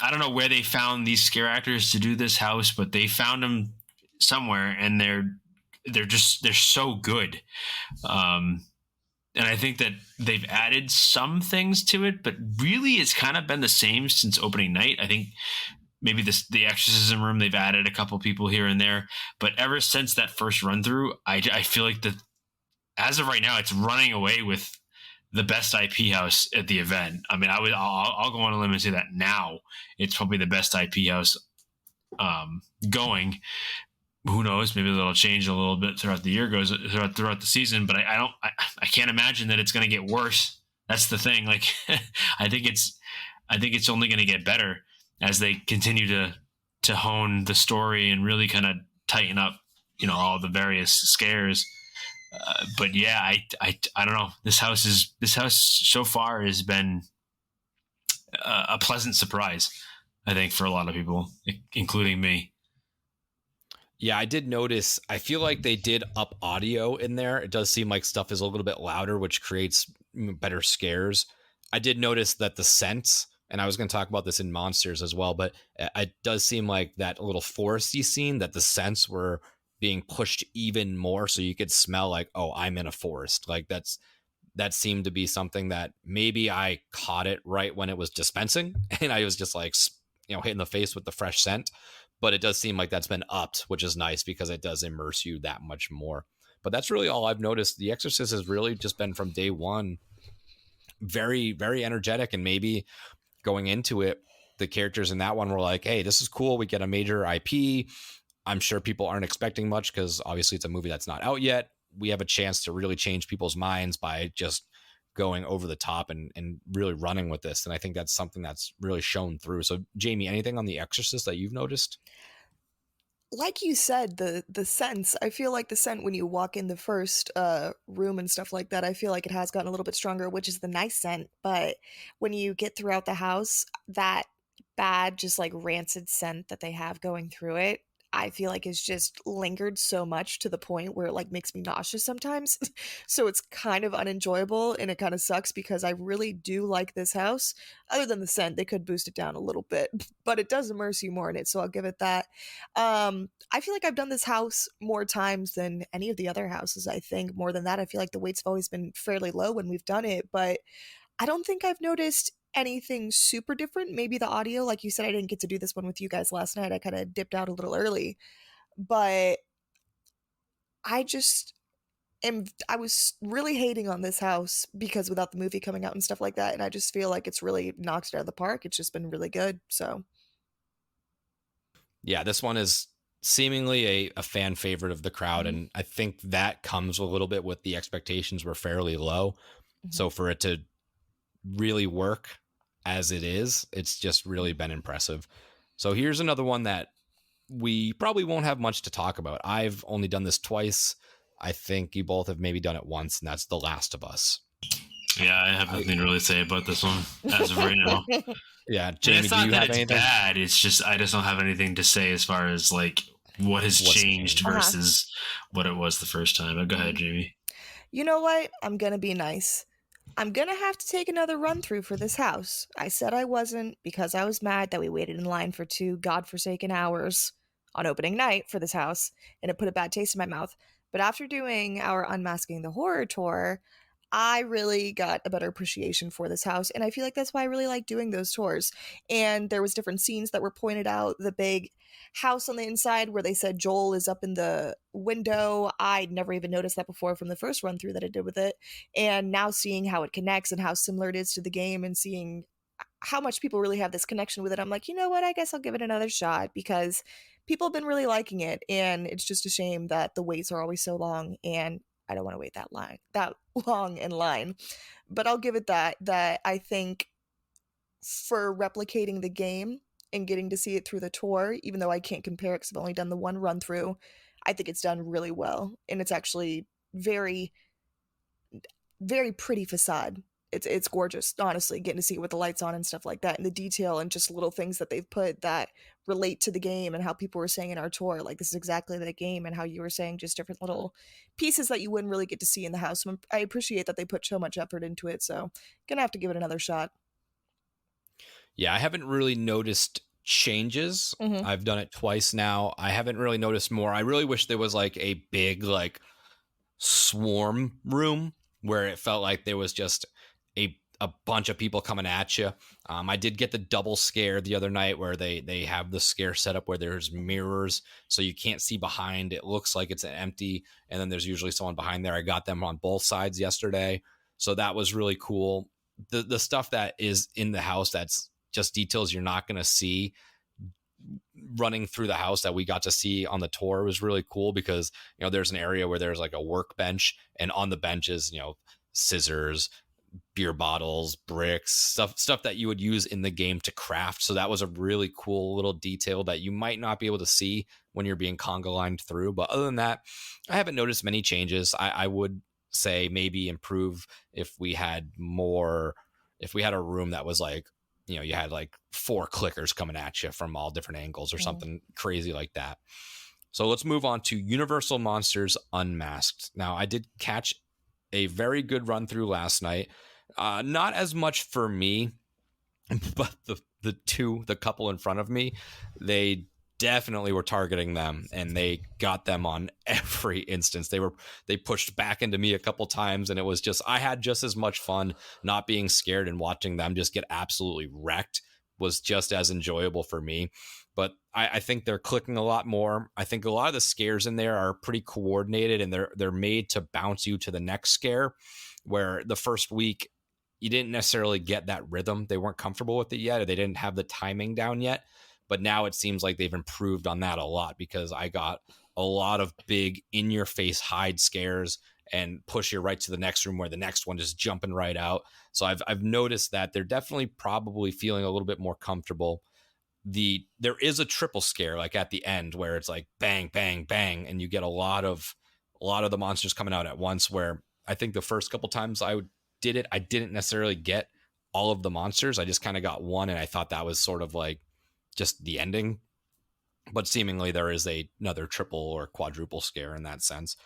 Speaker 9: I don't know where they found these scare actors to do this house, but they found them somewhere, and they're so good. And I think that they've added some things to it, but really it's kind of been the same since opening night. I think maybe the exorcism room, they've added a couple people here and there, but ever since that first run through, I feel like as of right now, it's running away with the best IP house at the event. I mean, I'll go on a limb and say that now it's probably the best IP house going. Who knows? Maybe that'll change a little bit throughout the year throughout the season. But I can't imagine that it's going to get worse. That's the thing. Like, I think it's only going to get better as they continue to hone the story and really kind of tighten up, all the various scares. But yeah, I don't know. This house so far has been a pleasant surprise, I think, for a lot of people, including me.
Speaker 1: Yeah, I did notice. I feel like they did up audio in there. It does seem like stuff is a little bit louder, which creates better scares. I did notice that the scents, and I was going to talk about this in Monsters as well, but it does seem like that little foresty scene, that the scents were being pushed even more, so you could smell like, oh, I'm in a forest. Like that seemed to be something that maybe I caught it right when it was dispensing, and I was just like, hitting the face with the fresh scent. But it does seem like that's been upped, which is nice because it does immerse you that much more. But that's really all I've noticed. The Exorcist has really just been from day one very, very energetic, and maybe going into it, the characters in that one were like, hey, this is cool. We get a major IP. I'm sure people aren't expecting much because obviously it's a movie that's not out yet. We have a chance to really change people's minds by just going over the top and really running with this. And I think that's something that's really shown through. So Jamie, anything on The Exorcist that you've noticed?
Speaker 8: Like you said, the scents, I feel like the scent when you walk in the first room and stuff like that, I feel like it has gotten a little bit stronger, which is the nice scent. But when you get throughout the house, that bad, just like rancid scent that they have going through it, I feel like is just lingered so much to the point where it like makes me nauseous sometimes. So it's kind of unenjoyable, and it kind of sucks because I really do like this house. Other than the scent, they could boost it down a little bit, but it does immerse you more in it, so I'll give it that. I feel like I've done this house more times than any of the other houses. I think more than that, I feel like the weights have always been fairly low when we've done it, but I don't think I've noticed anything super different. Maybe the audio, like you said, I didn't get to do this one with you guys last night. I kind of dipped out a little early, but I was really hating on this house because without the movie coming out and stuff like that, and I just feel like it's really knocked it out of the park. It's just been really good. So
Speaker 1: yeah, this one is seemingly a fan favorite of the crowd, and I think that comes a little bit with the expectations were fairly low. So for it to really work as it is, it's just really been impressive. So here's another one that we probably won't have much to talk about. I've only done this twice. I think you both have maybe done it once, and that's The Last of Us.
Speaker 9: Yeah, I have nothing to really say about this one as of right now.
Speaker 1: Yeah,
Speaker 9: And
Speaker 1: Jamie,
Speaker 9: it's
Speaker 1: do
Speaker 9: not
Speaker 1: you
Speaker 9: that
Speaker 1: have
Speaker 9: it's
Speaker 1: anything?
Speaker 9: bad. It's just I just don't have anything to say as far as like what has
Speaker 1: What's
Speaker 9: changed
Speaker 1: changed?
Speaker 9: versus what it was the first time. But go ahead, Jamie.
Speaker 8: You know what? I'm gonna be nice. I'm gonna have to take another run through for this house. I said I wasn't because I was mad that we waited in line for 2 godforsaken hours on opening night for this house, and it put a bad taste in my mouth. But after doing our Unmasking the Horror tour, I really got a better appreciation for this house, and I feel like that's why I really like doing those tours. And there was different scenes that were pointed out. The big house on the inside where they said Joel is up in the window. I'd never even noticed that before from the first run through that I did with it. And now seeing how it connects and how similar it is to the game and seeing how much people really have this connection with it, I'm like, you know what? I guess I'll give it another shot because people have been really liking it. And it's just a shame that the waits are always so long. And I don't want to wait that long in line. But I'll give it that I think for replicating the game and getting to see it through the tour, even though I can't compare it because I've only done the one run through, I think it's done really well. And it's actually very, very pretty facade. It's gorgeous, honestly, getting to see it with the lights on and stuff like that, and the detail and just little things that they've put that relate to the game and how people were saying in our tour, like this is exactly the game, and how you were saying just different little pieces that you wouldn't really get to see in the house. So I appreciate that they put so much effort into it. So gonna have to give it another shot.
Speaker 1: Yeah, I haven't really noticed changes.
Speaker 8: Mm-hmm.
Speaker 1: I've done it twice now. I haven't really noticed more. I really wish there was like a big like swarm room where it felt like there was just a bunch of people coming at you. I did get the double scare the other night where they have the scare set up where there's mirrors so you can't see behind. It looks like it's empty, and then there's usually someone behind there. I got them on both sides yesterday, so that was really cool. The stuff that is in the house that's just details you're not going to see running through the house that we got to see on the tour was really cool because, you know, there's an area where there's like a workbench, and on the benches, you know, scissors, beer bottles, bricks, stuff that you would use in the game to craft. So that was a really cool little detail that you might not be able to see when you're being conga lined through. But other than that, I haven't noticed many changes. I would say maybe improve if we had a room that was like, you know, you had like 4 clickers coming at you from all different angles or something crazy like that. So let's move on to Universal Monsters Unmasked. Now, I did catch a very good run through last night. Not as much for me, but the couple in front of me, they definitely were targeting them, and they got them on every instance. They pushed back into me a couple times, and it was just, I had just as much fun not being scared, and watching them just get absolutely wrecked was just as enjoyable for me. But I think they're clicking a lot more. I think a lot of the scares in there are pretty coordinated, and they're made to bounce you to the next scare, where the first week you didn't necessarily get that rhythm. They weren't comfortable with it yet, or they didn't have the timing down yet. But now it seems like they've improved on that a lot, because I got a lot of big in-your-face hide scares and push you right to the next room where the next one is jumping right out. So I've noticed that they're definitely probably feeling a little bit more comfortable. There is a triple scare like at the end where it's like bang, bang, bang, and you get a lot of the monsters coming out at once, where I think the first couple times I did it, I didn't necessarily get all of the monsters. I just kind of got one, and I thought that was sort of like just the ending. But seemingly there is another triple or quadruple scare in that sense.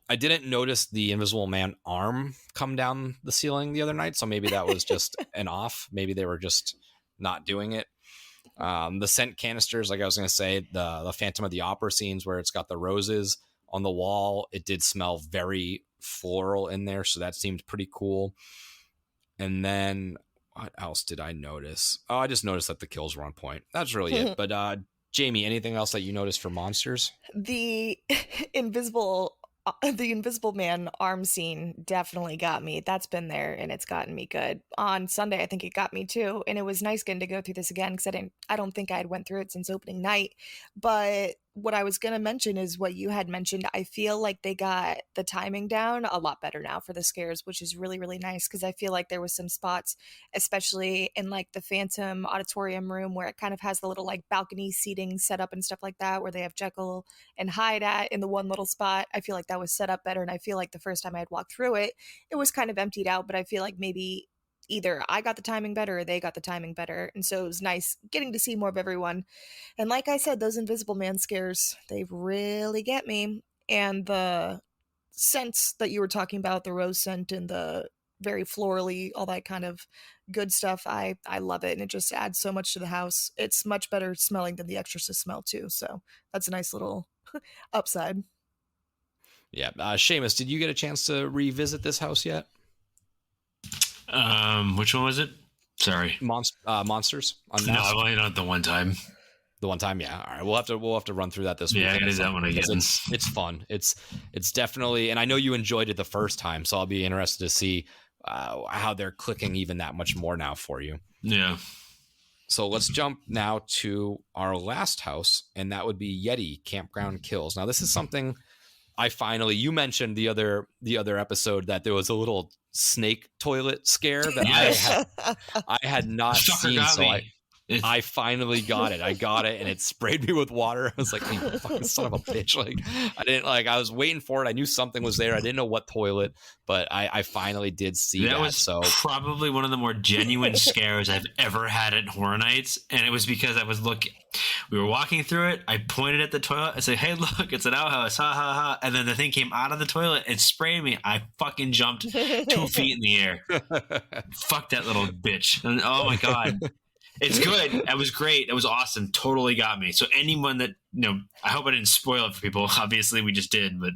Speaker 1: I didn't notice the Invisible Man arm come down the ceiling the other night, so maybe that was just an off. Maybe they were just not doing it. The scent canisters, like I was going to say, the Phantom of the Opera scenes where it's got the roses on the wall, it did smell very floral in there, so that seemed pretty cool. And then what else did I notice? Oh, I just noticed that the kills were on point. That's really it. But Jamie, anything else that you noticed for monsters?
Speaker 8: The invisible man arm scene definitely got me. That's been there, and it's gotten me good. On Sunday, I think it got me too, and it was nice getting to go through this again because I don't think I had went through it since opening night. But what I was going to mention is what you had mentioned. I feel like they got the timing down a lot better now for the scares, which is really, really nice, because I feel like there was some spots, especially in like the Phantom Auditorium room, where it kind of has the little like balcony seating set up and stuff like that, where they have Jekyll and Hyde at in the one little spot. I feel like that was set up better, and I feel like the first time I had walked through it, it was kind of emptied out, but I feel like maybe either I got the timing better or they got the timing better. And so it was nice getting to see more of everyone. And like I said, those Invisible Man scares, they really get me. And the scents that you were talking about, the rose scent and the very florally, all that kind of good stuff, I love it. And it just adds so much to the house. It's much better smelling than the Exorcist smell too. So that's a nice little upside.
Speaker 1: Yeah. Seamus, did you get a chance to revisit this house yet?
Speaker 9: Which one was it? Sorry.
Speaker 1: Monsters.
Speaker 9: No, I only done it the one time.
Speaker 1: The one time, yeah. All right, we'll have to run through that this week.
Speaker 9: Yeah, I did that one again.
Speaker 1: It's fun. It's definitely, and I know you enjoyed it the first time, so I'll be interested to see how they're clicking even that much more now for you.
Speaker 9: Yeah.
Speaker 1: So let's jump now to our last house, and that would be Yeti Campground Kills. Now, this is something you mentioned the other episode that there was a little snake toilet scare that
Speaker 9: Yes.
Speaker 1: I had not
Speaker 9: Sucker
Speaker 1: seen.
Speaker 9: got
Speaker 1: So
Speaker 9: me.
Speaker 1: I finally got it. I got it, and it sprayed me with water. I was like, "You fucking son of a bitch!" Like, I was waiting for it. I knew something was there. I didn't know what toilet, but I finally did see that.
Speaker 9: That was
Speaker 1: so
Speaker 9: probably one of the more genuine scares I've ever had at Horror Nights, and it was because I was looking. We were walking through it. I pointed at the toilet. I said, "Hey, look, it's an outhouse!" Ha ha ha! And then the thing came out of the toilet and sprayed me. I fucking jumped 2 feet in the air. Fuck that little bitch! And, oh my god. It's good. It was great. It was awesome. Totally got me. So anyone that, I hope I didn't spoil it for people. Obviously we just did, but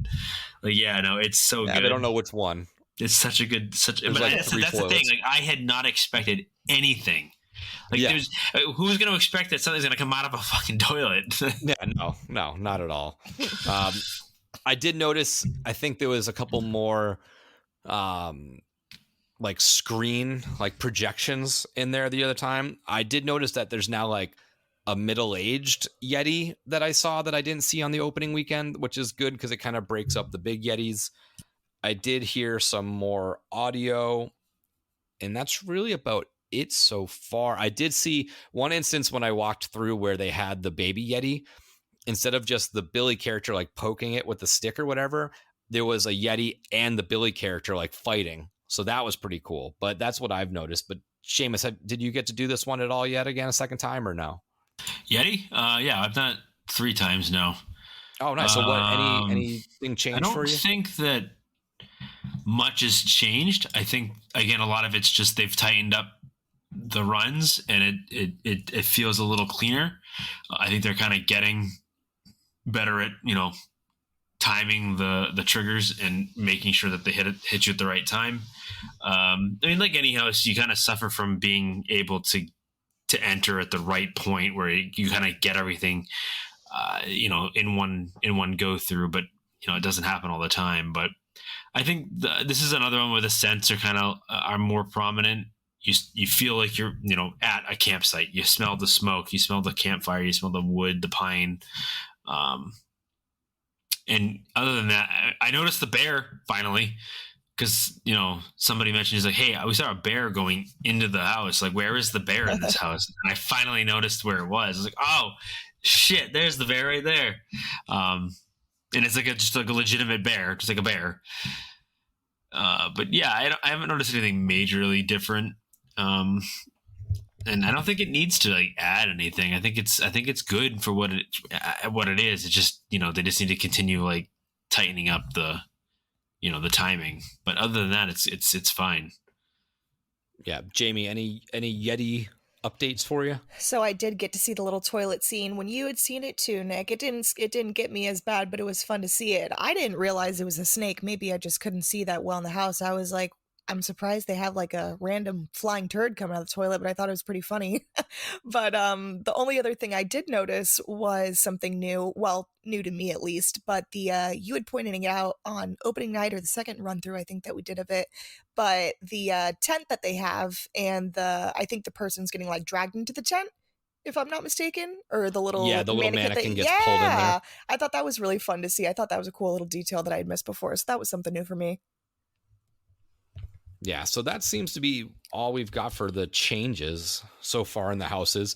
Speaker 9: yeah, no, it's so good.
Speaker 1: They don't know which one.
Speaker 9: It's such a good, but
Speaker 1: like
Speaker 9: that's the thing. Like, I had not expected anything. Like, there's who's going to expect that something's going to come out of a fucking toilet?
Speaker 1: Yeah, no, not at all. I did notice, I think there was a couple more, like screen like projections in there the other time. I did notice that there's now like a middle-aged Yeti that I saw that I didn't see on the opening weekend, which is good because it kind of breaks up the big Yetis. I did hear some more audio, and that's really about it so far. I did see one instance when I walked through where they had the baby Yeti. Instead of just the Billy character like poking it with the stick or whatever, there was a Yeti and the Billy character like fighting. So that was pretty cool, but that's what I've noticed. But Seamus, did you get to do this one at all yet again a second time or no?
Speaker 9: Yeti? Yeah, I've done it 3 times now.
Speaker 1: Oh, nice. So what, anything changed for you?
Speaker 9: I don't think that much has changed. I think, again, a lot of it's just they've tightened up the runs and it feels a little cleaner. I think they're kind of getting better at, timing the triggers and making sure that they hit you at the right time. I mean, like any house, you kind of suffer from being able to enter at the right point where you kind of get everything, in one go through. But it doesn't happen all the time. But I think this is another one where the scents are kind of are more prominent. You feel like you're at a campsite. You smell the smoke. You smell the campfire. You smell the wood, the pine. And other than that, I noticed the bear finally, because somebody mentioned, he's like, "Hey, we saw a bear going into the house. Like, where is the bear in this house?" And I finally noticed where it was. I was like, "Oh shit, there's the bear right there." And it's like just like a legitimate bear, just like a bear. But yeah, I haven't noticed anything majorly different. And I don't think it needs to like add anything. I think it's good for what it is. It's just they just need to continue like tightening up the the timing. But other than that, it's fine.
Speaker 1: Yeah, Jamie, any Yeti updates for you?
Speaker 8: So I did get to see the little toilet scene when you had seen it too, Nick. It didn't get me as bad, but it was fun to see it. I didn't realize it was a snake. Maybe I just couldn't see that well in the house. I was like, I'm surprised they have like a random flying turd coming out of the toilet, but I thought it was pretty funny. But the only other thing I did notice was something new, well, new to me at least, but the you had pointed it out on opening night or the second run through, I think that we did of it, but the tent that they have and I think the person's getting like dragged into the tent. if I'm not mistaken, or the little
Speaker 1: Yeah, the little mannequin gets
Speaker 8: yeah,
Speaker 1: pulled in there.
Speaker 8: I thought that was really fun to see. I thought that was a cool little detail that I had missed before, so that was something new for me.
Speaker 1: Yeah, so that seems to be all we've got for the changes so far in the houses.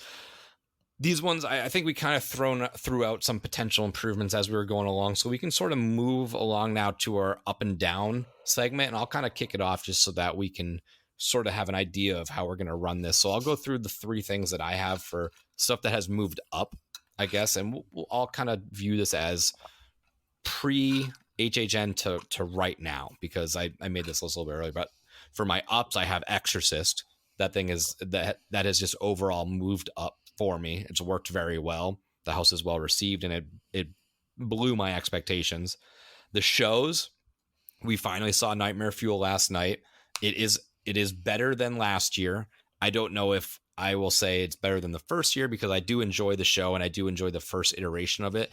Speaker 1: These ones, I think we kind of threw out some potential improvements as we were going along, so we can sort of move along now to our up and down segment, and I'll kind of kick it off just so that we can sort of have an idea of how we're going to run this. So I'll go through the 3 things that I have for stuff that has moved up, I guess, and we'll all kind of view this as pre HHN to right now, because I made this list a little bit earlier. But for my ups, I have Exorcist. That thing is that has just overall moved up for me. It's worked very well. The house is well received, and it blew my expectations. The shows, we finally saw Nightmare Fuel last night. It is better than last year. I don't know if I will say it's better than the first year, because I do enjoy the show and I do enjoy the first iteration of it.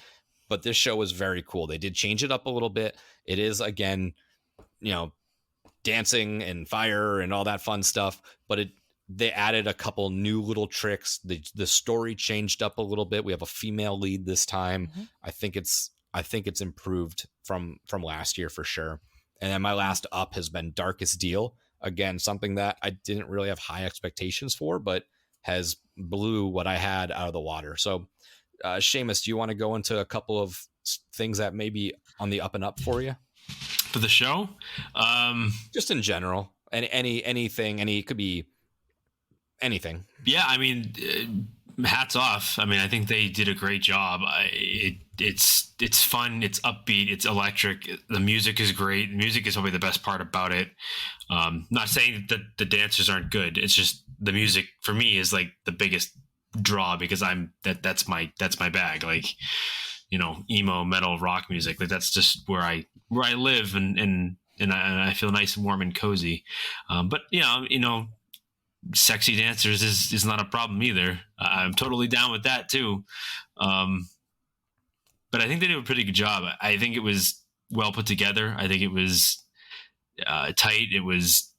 Speaker 1: But this show was very cool. They did change it up a little bit. It is, again, dancing and fire and all that fun stuff, but they added a couple new little tricks. The story changed up a little bit. We have a female lead this time. Mm-hmm. I think it's improved from last year for sure. And then my last up has been Darkest Deal. Again, something that I didn't really have high expectations for, but has blew what I had out of the water. So, Seamus, do you want to go into a couple of things that may be on the up and up for you?
Speaker 9: For the show?
Speaker 1: Just in general. Anything, it could be anything.
Speaker 9: Yeah, I mean, hats off. I mean, I think they did a great job. It's fun. It's upbeat. It's electric. The music is great. The music is probably the best part about it. Not saying that the dancers aren't good. It's just the music for me is like the biggest draw, because that's my bag. Like, emo, metal, rock music. Like that's just where I live, and I feel nice and warm and cozy. But sexy dancers is not a problem either. I'm totally down with that too. But I think they did a pretty good job. I think it was well put together. I think it was tight. It was,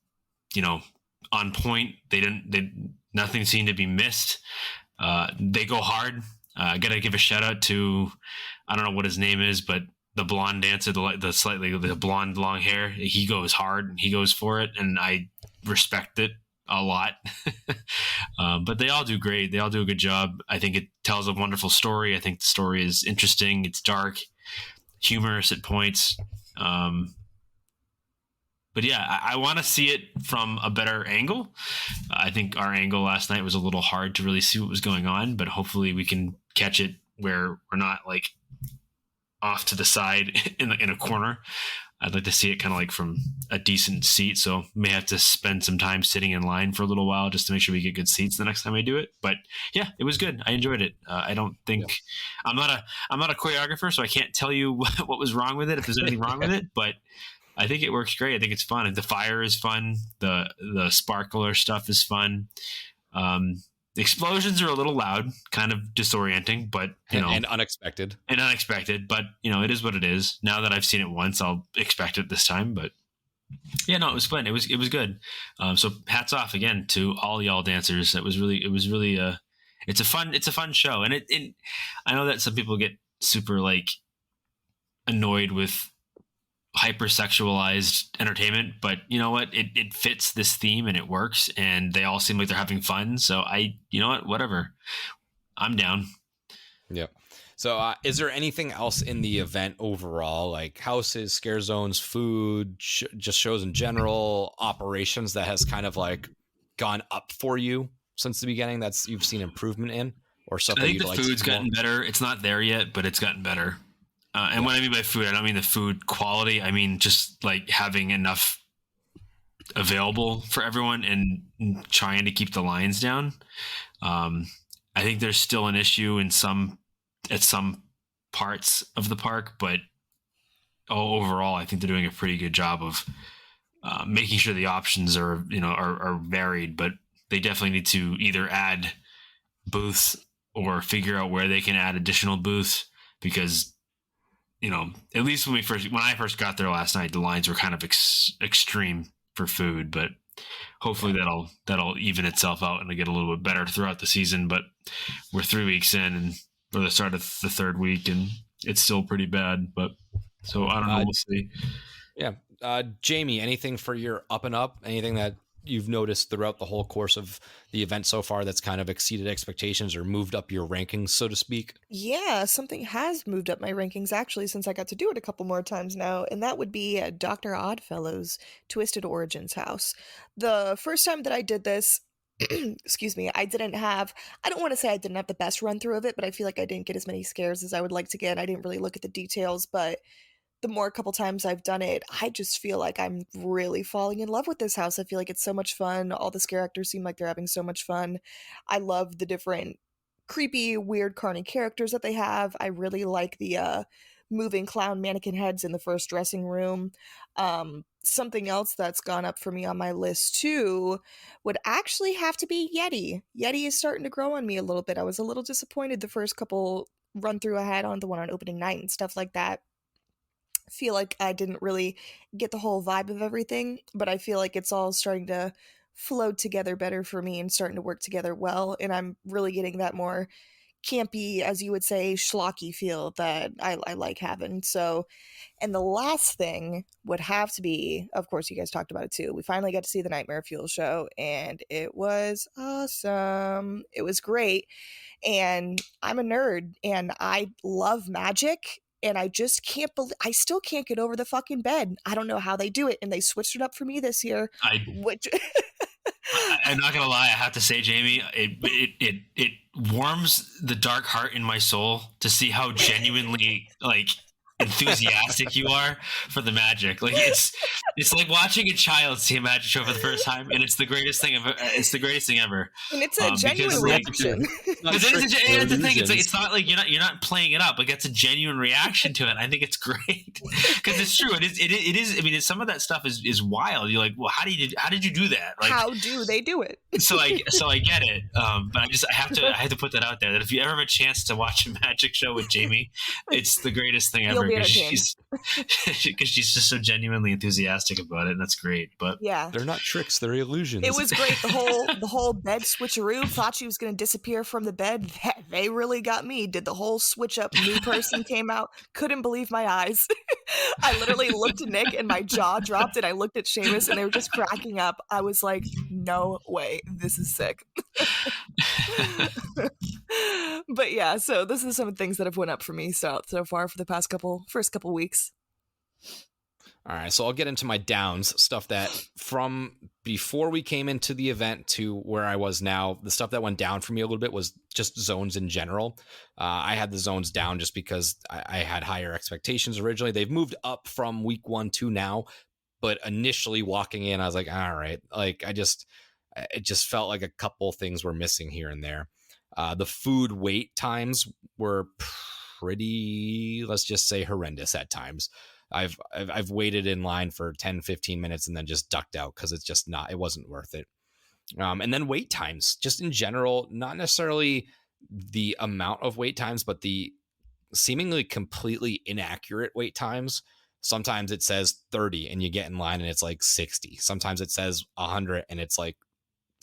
Speaker 9: on point. Nothing seemed to be missed. They go hard. I got to give a shout out to, I don't know what his name is, but the blonde dancer, the blonde long hair, he goes hard. He goes for it. And I respect it a lot. But they all do great. They all do a good job. I think it tells a wonderful story. I think the story is interesting. It's dark, humorous at points. But yeah, I want to see it from a better angle. I think our angle last night was a little hard to really see what was going on, but hopefully we can catch it where we're not like off to the side in a corner. I'd like to see it kind of like from a decent seat. So may have to spend some time sitting in line for a little while just to make sure we get good seats the next time I do it. But yeah, it was good. I enjoyed it. I don't think I'm not a choreographer, so I can't tell you what was wrong with it, if there's anything wrong with it, but I think it works great. I think it's fun. The fire is fun. The sparkler stuff is fun. The explosions are a little loud, kind of disorienting, but
Speaker 1: and unexpected.
Speaker 9: But it is what it is. Now that I've seen it once, I'll expect it this time. But yeah, no, it was fun. It was good. So hats off again to all y'all dancers. It was really it's a fun show, and I know that some people get super like annoyed with hypersexualized entertainment, but you know what, it fits this theme and it works, and they all seem like they're having fun. So whatever, I'm down.
Speaker 1: Yeah. So is there anything else in the event overall, like houses, scare zones, food, just shows in general, operations, that has kind of like gone up for you since the beginning, that's you've seen improvement in, or something?
Speaker 9: I think the food's gotten better. It's not there yet, but it's gotten better. And what I mean by food, I don't mean the food quality. I mean just like having enough available for everyone and trying to keep the lines down. I think there's still an issue at some parts of the park, but overall, I think they're doing a pretty good job of making sure the options are varied. But they definitely need to either add booths or figure out where they can add additional booths, because at least when I first got there last night, the lines were kind of extreme for food. But hopefully that'll even itself out and it'll get a little bit better throughout the season. But we're 3 weeks in, and we're the start of the third week, and it's still pretty bad. But so I don't know. We'll see.
Speaker 1: Yeah. Jamie, anything for your up and up? Anything that you've noticed throughout the whole course of the event so far that's kind of exceeded expectations or moved up your rankings, so to speak?
Speaker 8: Yeah, something has moved up my rankings actually since I got to do it a couple more times now, and that would be Dr. Oddfellow's Twisted Origins house. The first time that I did this, excuse me, I don't want to say I didn't have the best run through of it, but I feel like I didn't get as many scares as I would like to get. I didn't really look at the details, but the more couple times I've done it, I just feel like I'm really falling in love with this house. I feel like it's so much fun. All the scare actors seem like they're having so much fun. I love the different creepy, weird, carny characters that they have. I really like the moving clown mannequin heads in the first dressing room. Something else that's gone up for me on my list too would actually have to be Yeti. Yeti is starting to grow on me a little bit. I was a little disappointed the first couple run through I had on the one on opening night and stuff like that. Feel like I didn't really get the whole vibe of everything, but I feel like it's all starting to flow together better for me and starting to work together well, and I'm really getting that more campy, as you would say, schlocky feel that I like having. So, and the last thing would have to be, of course, you guys talked about it too. We finally got to see the Nightmare Fuel show, and it was awesome. It was great, and I'm a nerd, and I love magic. And I just can't believe, I still can't get over the fucking bed. I don't know how they do it. And they switched it up for me this year.
Speaker 9: I'm not gonna lie. I have to say, Jamie, it warms the dark heart in my soul to see how genuinely enthusiastic you are for the magic. Like it's like watching a child see a magic show for the first time, and it's the greatest thing ever. It's the greatest thing ever.
Speaker 8: And it's a genuine reaction.
Speaker 9: Because it's the thing. It's not like you're not playing it up. Like it's a genuine reaction to it. I think it's great because it's true. It is. I mean, some of that stuff is wild. You're like, well, how did you do that? Like,
Speaker 8: how do they do it?
Speaker 9: So I get it. But I have to put that out there that if you ever have a chance to watch a magic show with Jamie, it's the greatest thing ever. Because she's just so genuinely enthusiastic about it, and that's great. But
Speaker 8: yeah,
Speaker 1: they're not tricks; they're illusions.
Speaker 8: It was great. The whole bed switcheroo. Thought she was going to disappear from the bed. They really got me. Did the whole switch up. New person came out. Couldn't believe my eyes. I literally looked at Nick and my jaw dropped, and I looked at Seamus, and they were just cracking up. I was like, "No way, this is sick." But yeah, so this is some of the things that have went up for me so far for the first couple weeks.
Speaker 1: All right, so I'll get into my downs, stuff that from before we came into the event to where I was now, the stuff that went down for me a little bit was just zones in general. I had the zones down just because I had higher expectations originally. They've moved up from week 1 to now, but initially walking in, I was like, all right, like it just felt like a couple things were missing here and there. The food wait times were pretty, let's just say, horrendous at times. I've waited in line for 10, 15 minutes and then just ducked out because it wasn't worth it. And then wait times, just in general, not necessarily the amount of wait times, but the seemingly completely inaccurate wait times. Sometimes it says 30 and you get in line and it's like 60. Sometimes it says 100 and it's like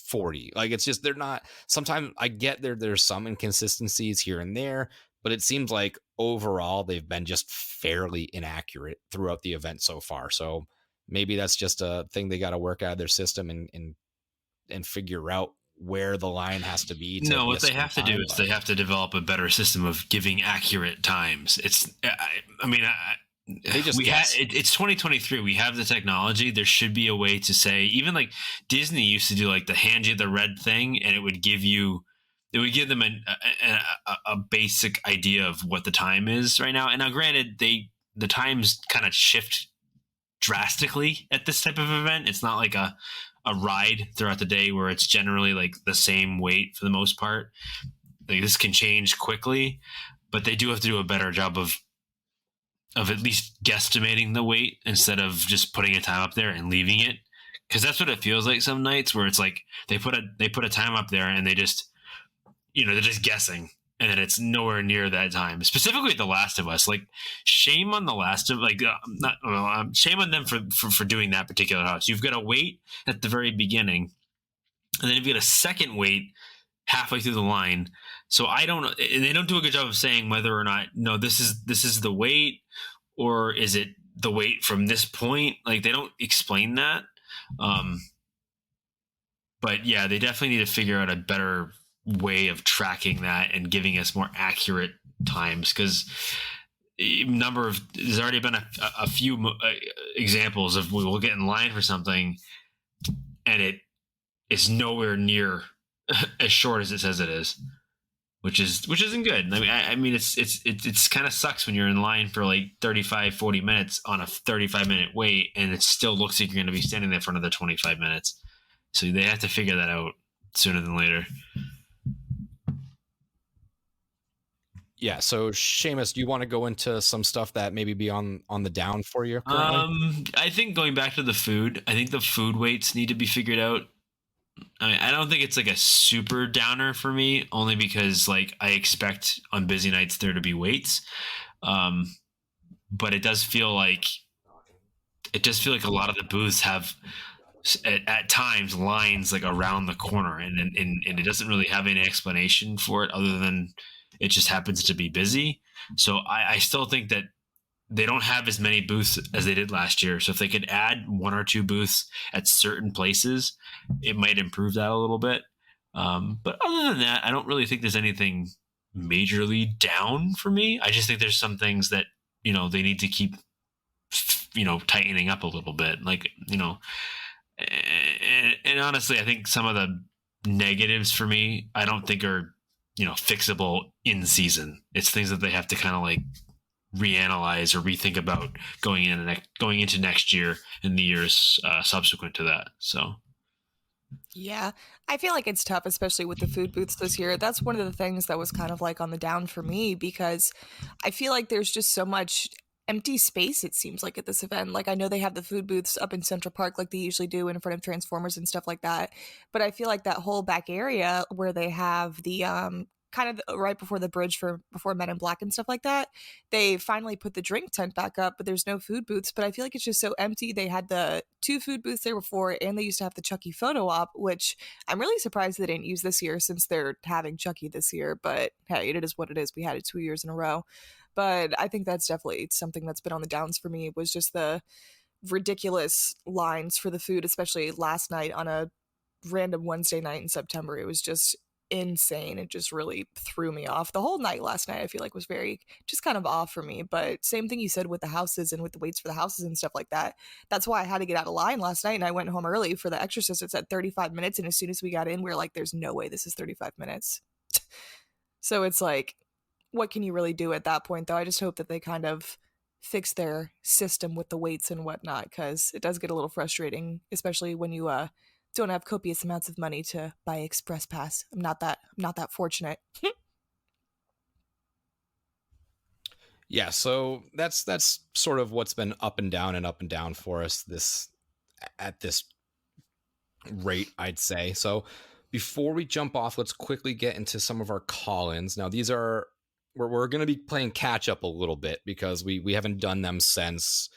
Speaker 1: 40. Like it's just, they're not, sometimes I get there's some inconsistencies here and there, but it seems like overall they've been just fairly inaccurate throughout the event so far. So maybe that's just a thing they got to work out of their system and figure out where the line has to be.
Speaker 9: No, what they have to do is they have to develop a better system of giving accurate times. It's it's 2023. We have the technology. There should be a way to say, even like Disney used to do, like the hand you the red thing, and it would give them a basic idea of what the time is right now. And now, granted, the times kind of shift drastically at this type of event. It's not like a ride throughout the day where it's generally like the same wait for the most part. Like this can change quickly, but they do have to do a better job of at least guesstimating the wait instead of just putting a time up there and leaving it. Cause that's what it feels like some nights where it's like they put a time up there and they just, they're just guessing. and then it's nowhere near that time. Specifically, The Last of Us. Like, shame on The Last of shame on them for doing that particular house. You've got to wait at the very beginning, and then you've got a second wait halfway through the line. So I don't, and they don't do a good job of saying whether or not no, this is the wait, or is it the wait from this point? Like, they don't explain that. But yeah, they definitely need to figure out a better way of tracking that and giving us more accurate times, because there's already been a few examples of we will get in line for something and it is nowhere near as short as it says it is, which isn't good. I mean it's kind of sucks when you're in line for like 35-40 minutes on a 35-minute wait, and it still looks like you're going to be standing there for another 25 minutes. So they have to figure that out sooner than later.
Speaker 1: Yeah. So Seamus, do you want to go into some stuff that maybe be on the down for you currently?
Speaker 9: I think going back to the food, I think the food weights need to be figured out. I mean, I don't think it's like a super downer for me, only because like I expect on busy nights there to be waits. But it does feel like a lot of the booths have at times lines like around the corner, and it doesn't really have any explanation for it other than it just happens to be busy. So I still think that they don't have as many booths as they did last year. So if they could add 1 or 2 booths at certain places, it might improve that a little bit. But other than that, I don't really think there's anything majorly down for me. I just think there's some things that, they need to keep, tightening up a little bit. Like, and honestly, I think some of the negatives for me, I don't think are, fixable in season. It's things that they have to kind of like reanalyze or rethink about going into next year and the years subsequent to that. So
Speaker 8: Yeah, I feel like it's tough, especially with the food booths this year. That's one of the things that was kind of like on the down for me, because I feel like there's just so much empty space, it seems like, at this event. Like, I know they have the food booths up in Central Park like they usually do in front of Transformers and stuff like that, but I feel like that whole back area where they have the kind of right before the bridge before Men in Black and stuff like that, they finally put the drink tent back up, but there's no food booths. But I feel like it's just so empty. They had the 2 food booths there before, and they used to have the Chucky photo op, which I'm really surprised they didn't use this year, since they're having Chucky this year. But hey, it is what it is. We had it 2 years in a row. But I think that's definitely something that's been on the downs for me, was just the ridiculous lines for the food, especially last night on a random Wednesday night in September. It was just insane. It just really threw me off. The whole night last night I feel like was very just kind of off for me. But same thing you said with the houses and with the waits for the houses and stuff like that. That's why I had to get out of line last night, and I went home early for The Exorcist. It's at 35 minutes, and as soon as we got in, we were like, there's no way this is 35 minutes. So it's like, what can you really do at that point, though? I just hope that they kind of fix their system with the waits and whatnot, because it does get a little frustrating, especially when you don't have copious amounts of money to buy Express Pass. I'm not that fortunate.
Speaker 1: Yeah, so that's sort of what's been up and down for us at this rate, I'd say. So before we jump off, let's quickly get into some of our call-ins. Now, these are we're going to be playing catch up a little bit, because we haven't done them since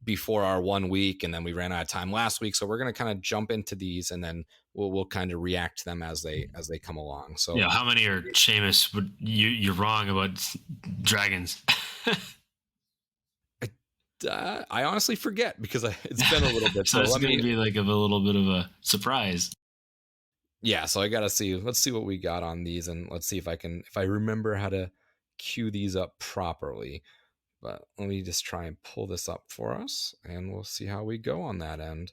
Speaker 1: before our 1 week, and then we ran out of time last week. So we're going to kind of jump into these, and then we'll kind of react to them as they come along. So
Speaker 9: yeah, how many are Seamus? You're wrong about dragons.
Speaker 1: I honestly forget, because it's been a little bit.
Speaker 9: So it's going to be like a little bit of a surprise.
Speaker 1: Yeah, so I gotta see. Let's see what we got on these, and let's see if I remember how to cue these up properly. But let me just try and pull this up for us, and we'll see how we go on that end.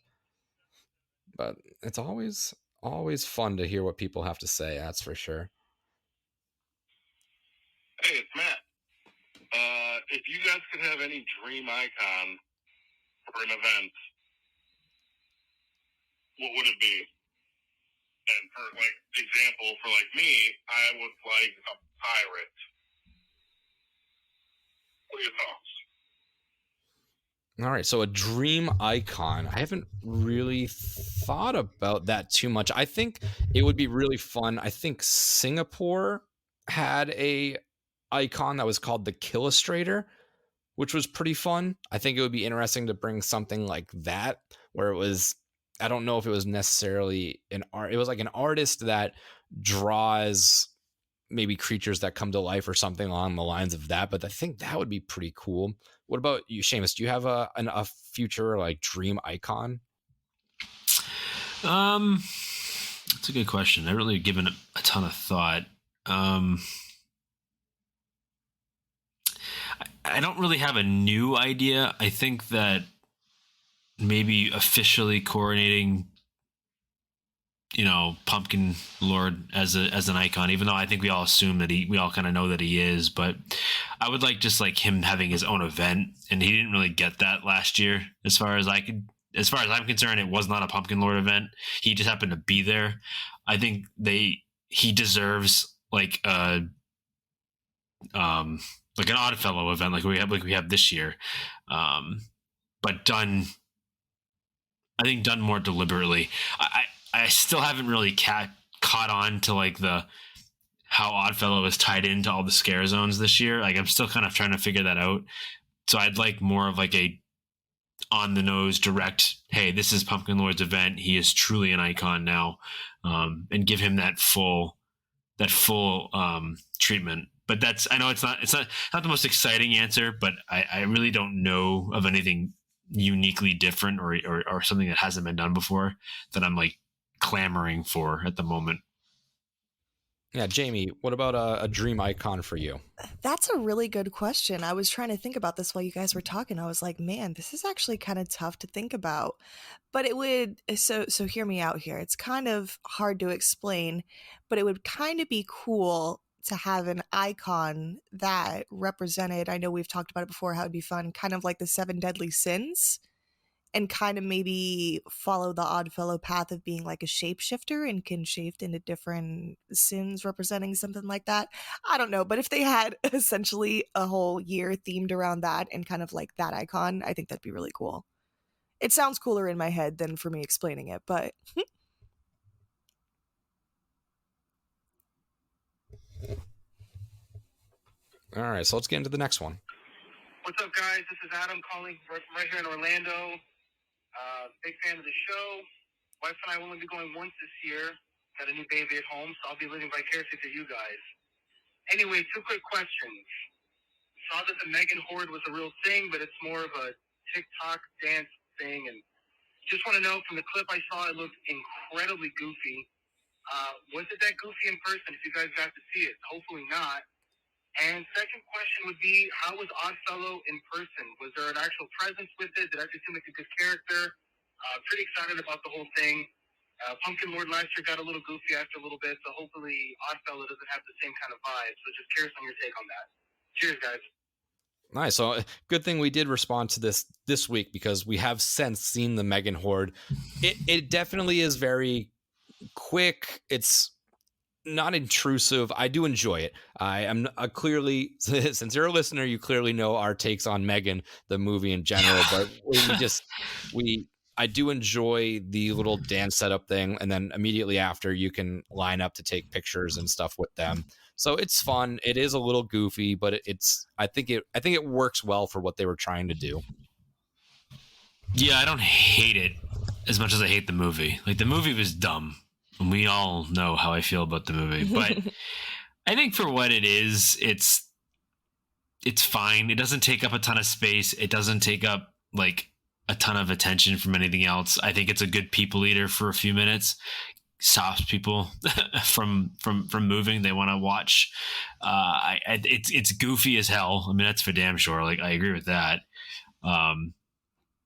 Speaker 1: But it's always fun to hear what people have to say, that's for sure.
Speaker 10: Hey, it's Matt. If you guys could have any dream icon for an event, what would it be? And for example, for me, I would like a pirate. What are your thoughts?
Speaker 1: All right, so a dream icon. I haven't really thought about that too much. I think it would be really fun. I think Singapore had a icon that was called the Killustrator, which was pretty fun. I think it would be interesting to bring something like that, where it was, I don't know if it was necessarily an art. It was like an artist that draws maybe creatures that come to life or something along the lines of that. But I think that would be pretty cool. What about you, Seamus? Do you have a future like dream icon?
Speaker 9: That's a good question. I haven't really given it a ton of thought. I don't really have a new idea. I think that maybe officially coordinating, Pumpkin Lord as an icon, even though I think we all assume that we all kind of know that he is, but I would like just like him having his own event, and he didn't really get that last year. As far as I'm concerned, it was not a Pumpkin Lord event. He just happened to be there. I think he deserves like an Oddfellow event like we have this year, but done more deliberately. I still haven't really caught on to like how Oddfellow is tied into all the scare zones this year. Like I'm still kind of trying to figure that out. So I'd like more of like a on the nose direct, hey, this is Pumpkin Lord's event. He is truly an icon now, and give him that full treatment. But I know it's not the most exciting answer, but I really don't know of anything uniquely different or something that hasn't been done before that I'm like clamoring for at the moment.
Speaker 1: Yeah, Jamie, what about a dream icon for you?
Speaker 8: That's a really good question. I was trying to think about this while you guys were talking. I was like, man, this is actually kind of tough to think about. But it would, so hear me out here. It's kind of hard to explain, but it would kind of be cool to have an icon that represented, I know we've talked about it before, how it'd be fun, kind of like the 7 deadly sins, and kind of maybe follow the Oddfellow path of being like a shapeshifter and can shape into different sins representing something like that. I don't know, but if they had essentially a whole year themed around that and kind of like that icon, I think that'd be really cool. It sounds cooler in my head than for me explaining it, but
Speaker 1: All right, so let's get into the next one.
Speaker 11: What's up, guys? This is Adam calling right here in Orlando. Big fan of the show. Wife and I will only be going once this year. Got a new baby at home, so I'll be living vicariously through you guys. Anyway, 2 quick questions. Saw that the Megan Horde was a real thing, but it's more of a TikTok dance thing, and just want to know, from the clip I saw, it looked incredibly goofy. Was it that goofy in person, if you guys got to see it? Hopefully not. And second question would be, how was Oddfellow in person? Was there an actual presence with it? Did it actually seem like a good character? Pretty excited about the whole thing. Pumpkin Lord last year got a little goofy after a little bit, so hopefully Oddfellow doesn't have the same kind of vibe. So just curious on your take on that. Cheers, guys.
Speaker 1: Nice. So good thing we did respond to this week, because we have since seen the Megan Horde. It definitely is very quick. It's not intrusive. I do enjoy it. I am clearly, since you're a listener, you clearly know our takes on Megan, the movie in general, but I do enjoy the little dance setup thing. And then immediately after, you can line up to take pictures and stuff with them. So it's fun. It is a little goofy, but I think it works well for what they were trying to do.
Speaker 9: Yeah, I don't hate it as much as I hate the movie. Like, the movie was dumb. And we all know how I feel about the movie. But I think for what it is, it's fine. It doesn't take up a ton of space. It doesn't take up like a ton of attention from anything else. I think it's a good people eater for a few minutes. Stops people from moving. They want to watch. It's goofy as hell. I mean, that's for damn sure. Like, I agree with that.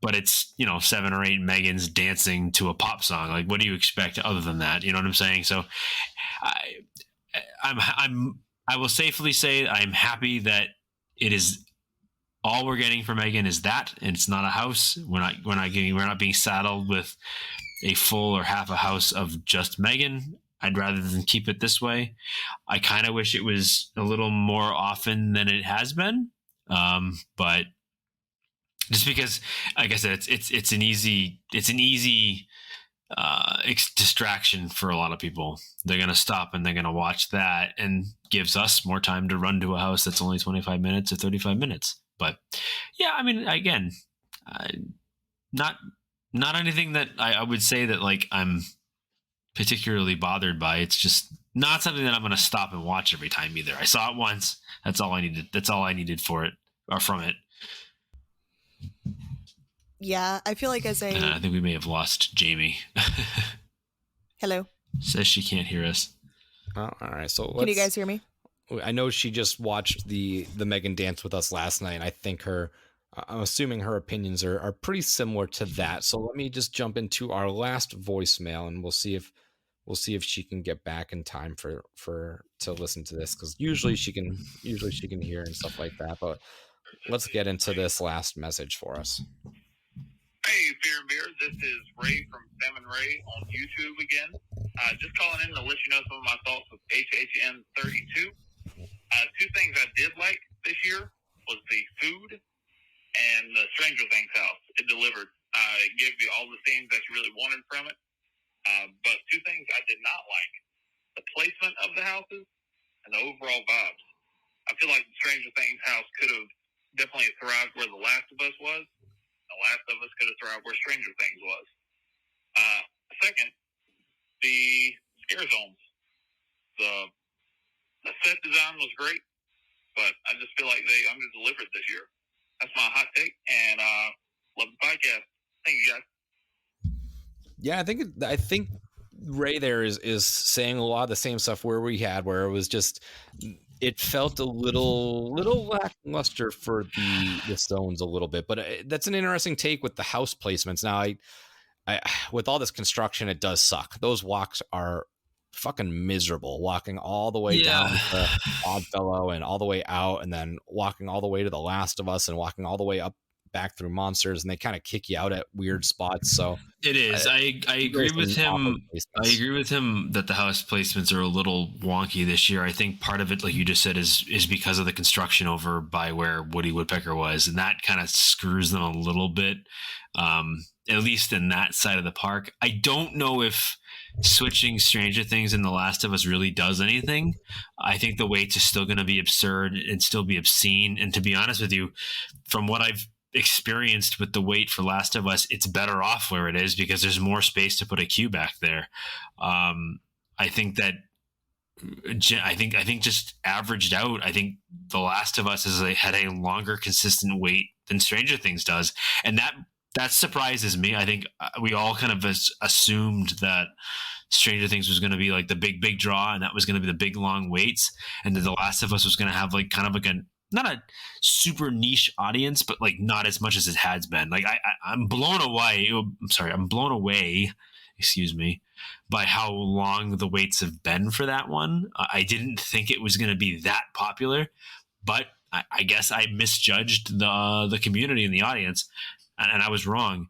Speaker 9: But it's, 7 or 8 Megans dancing to a pop song. Like, what do you expect other than that? You know what I'm saying? So I will safely say I'm happy that it is all we're getting from Megan is that, and it's not a house. We're not being saddled with a full or half a house of just Megan. I'd rather than keep it this way. I kind of wish it was a little more often than it has been. But just because, like I said, it's an easy distraction for a lot of people. They're going to stop and they're going to watch that, and gives us more time to run to a house that's only 25 minutes or 35 minutes. But yeah, I mean, again, not anything that I would say that like I'm particularly bothered by. It's just not something that I'm going to stop and watch every time either. I saw it once. That's all I needed. That's all I needed for it, or from it.
Speaker 8: Yeah, I feel like as a...
Speaker 9: I think we may have lost Jamie.
Speaker 8: Hello?
Speaker 9: Says she can't hear us.
Speaker 1: Oh, all right. So
Speaker 8: Can you guys hear me?
Speaker 1: I know she just watched the Megan dance with us last night. And I think I'm assuming her opinions are pretty similar to that. So let me just jump into our last voicemail, and we'll see if she can get back in time to listen to this, because usually she can hear and stuff like that. But let's get into this last message for us.
Speaker 10: Hey, Fear and Beer. This is Ray from Salmon Ray on YouTube again. Just calling in to let you know some of my thoughts with HHN32. Two things I did like this year was the food and the Stranger Things house. It delivered. It gave you all the things that you really wanted from it. But two things I did not like: the placement of the houses and the overall vibes. I feel like the Stranger Things house could have definitely thrived where The Last of Us was. The Last of Us could have thrived where Stranger Things was. Second, the scare zones. The set design was great, but I just feel like they under-delivered this year. That's my hot take, and love the podcast. Thank you, guys.
Speaker 1: Yeah, I think Ray there is saying a lot of the same stuff where it was just, it felt a little lackluster for the zones a little bit. But that's an interesting take with the house placements. Now, I with all this construction, it does suck. Those walks are fucking miserable, walking all the way down to Oddfellow and all the way out, and then walking all the way to The Last of Us and walking all the way up back through Monsters, and they kind of kick you out at weird spots. So
Speaker 9: it is. I agree with him. I agree with him that the house placements are a little wonky this year. I think part of it, like you just said, is because of the construction over by where Woody Woodpecker was, and that kind of screws them a little bit, at least in that side of the park. I don't know if switching Stranger Things and The Last of Us really does anything. I think the waits is still going to be absurd and still be obscene. And to be honest with you, from what I've experienced with the wait for Last of Us, it's better off where it is because there's more space to put a queue back there. I think just averaged out, I think The Last of Us had a longer consistent wait than Stranger Things does, and that surprises me. I think we all kind of assumed that Stranger Things was going to be like the big draw, and that was going to be the big long waits, and that The Last of Us was going to have like kind of like not a super niche audience, but like not as much as it has been. Like I'm blown away. I'm blown away. Excuse me, by how long the waits have been for that one. I didn't think it was going to be that popular, but I guess I misjudged the community and the audience, and I was wrong.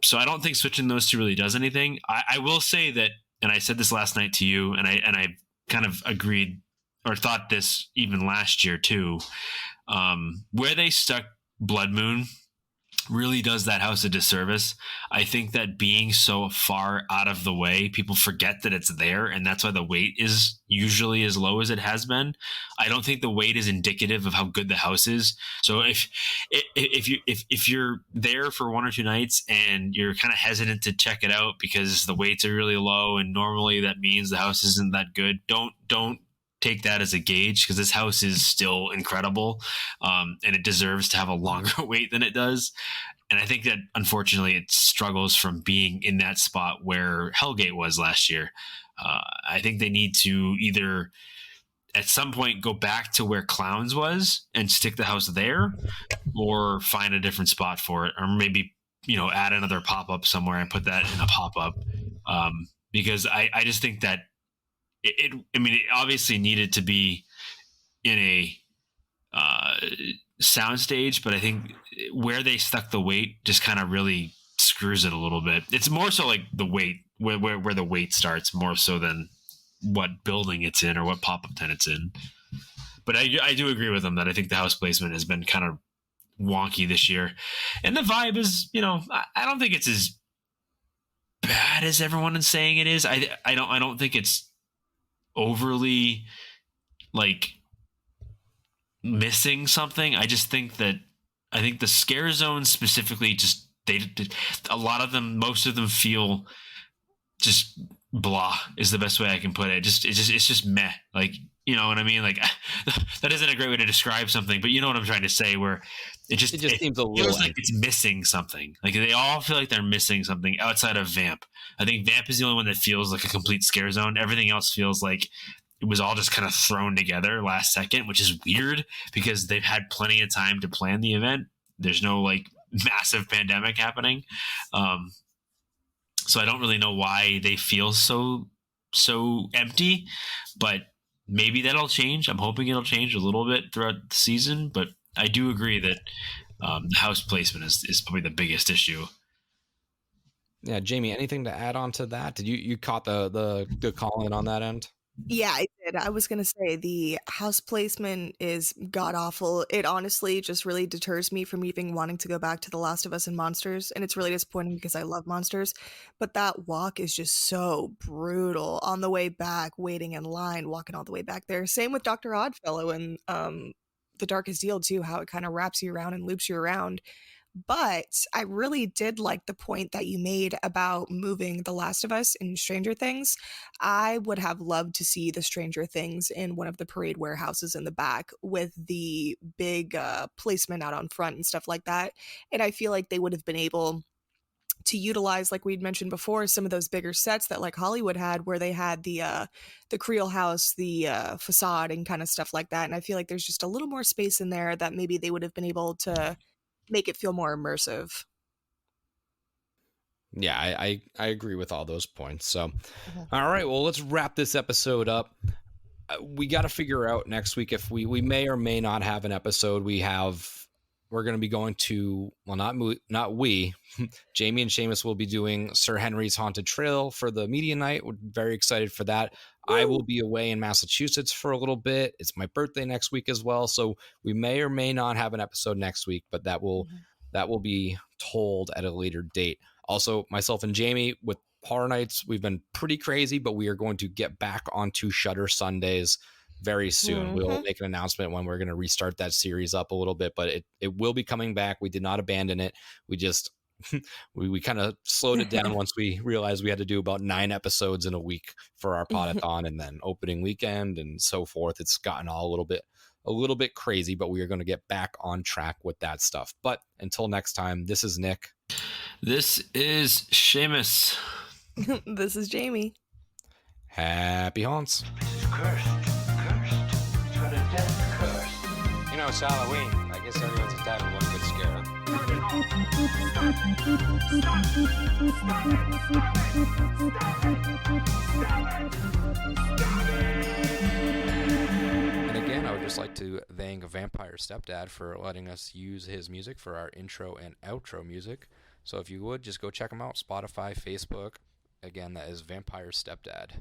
Speaker 9: So I don't think switching those two really does anything. I will say that, and I said this last night to you, and I kind of agreed or thought this even last year too, where they stuck Blood Moon really does that house a disservice. I think that being so far out of the way, people forget that it's there, and that's why the wait is usually as low as it has been. I don't think the wait is indicative of how good the house is. So if you're there for one or two nights and you're kind of hesitant to check it out because the waits are really low, and normally that means the house isn't that good, don't take that as a gauge, because this house is still incredible, and it deserves to have a longer wait than it does. And I think that unfortunately it struggles from being in that spot where Hellgate was last year. I think they need to either at some point go back to where Clowns was and stick the house there, or find a different spot for it, or maybe add another pop-up somewhere and put that in a pop-up, because I just think that it obviously needed to be in a soundstage, but I think where they stuck the weight just kind of really screws it a little bit. It's more so like the weight, where the weight starts, more so than what building it's in or what pop-up tent it's in. But I do agree with them that I think the house placement has been kind of wonky this year. And the vibe is, I don't think it's as bad as everyone is saying it is. I don't think it's overly like missing something. I just think that I think the scare zones specifically just a lot of them, most of them feel just blah is the best way I can put it. It's just meh. Like, you know what I mean? Like that isn't a great way to describe something, but you know what I'm trying to say, where it just
Speaker 1: seems a little
Speaker 9: feels like it's missing something. Like they all feel like they're missing something outside of Vamp. I think Vamp is the only one that feels like a complete scare zone. Everything else feels like it was all just kind of thrown together last second, which is weird because they've had plenty of time to plan the event. There's no like massive pandemic happening. So I don't really know why they feel so empty, but maybe that'll change. I'm hoping it'll change a little bit throughout the season, but I do agree that the house placement is probably the biggest issue.
Speaker 1: Yeah, Jamie, anything to add on to that? Did you caught the call in on that end?
Speaker 8: Yeah, I did. I was gonna say the house placement is god awful. It honestly just really deters me from even wanting to go back to The Last of Us and Monsters, and it's really disappointing because I love Monsters. But that walk is just so brutal. On the way back, waiting in line, walking all the way back there. Same with Dr. Oddfellow and The Darkest Deal too. How it kind of wraps you around and loops you around. But I really did like the point that you made about moving The Last of Us and Stranger Things. I would have loved to see the Stranger Things in one of the parade warehouses in the back with the big placement out on front and stuff like that. And I feel like they would have been able to utilize, like we'd mentioned before, some of those bigger sets that like Hollywood had, where they had the Creole house, the facade, and kind of stuff like that. And I feel like there's just a little more space in there that maybe they would have been able to make it feel more immersive.
Speaker 1: Yeah, I agree with all those points. So, all right, well, let's wrap this episode up. We got to figure out next week if we may or may not have an episode. We're going to be going to, well, not we, Jamie and Seamus will be doing Sir Henry's Haunted Trail for the media night. We're very excited for that. Woo! I will be away in Massachusetts for a little bit. It's my birthday next week as well. So we may or may not have an episode next week, but that will be told at a later date. Also, myself and Jamie with Horror Nights, we've been pretty crazy, but we are going to get back onto Shudder Sundays very soon. We'll make an announcement when we're going to restart that series up a little bit, but it will be coming back. We did not abandon it. We just we kind of slowed it down once we realized we had to do about 9 episodes in a week for our podathon and then opening weekend and so forth. It's gotten all a little bit crazy, but we are going to get back on track with that stuff. But until next time, this is Nick.
Speaker 9: This is Seamus.
Speaker 8: This is Jamie.
Speaker 1: Happy haunts.
Speaker 4: It's cursed. It's got a death curse.
Speaker 12: You know, it's Halloween. I guess everyone's entitled to one good scare,
Speaker 1: And again, I would just like to thank Vampire Stepdad for letting us use his music for our intro and outro music. So if you would, just go check him out. Spotify, Facebook. Again, that is Vampire Stepdad.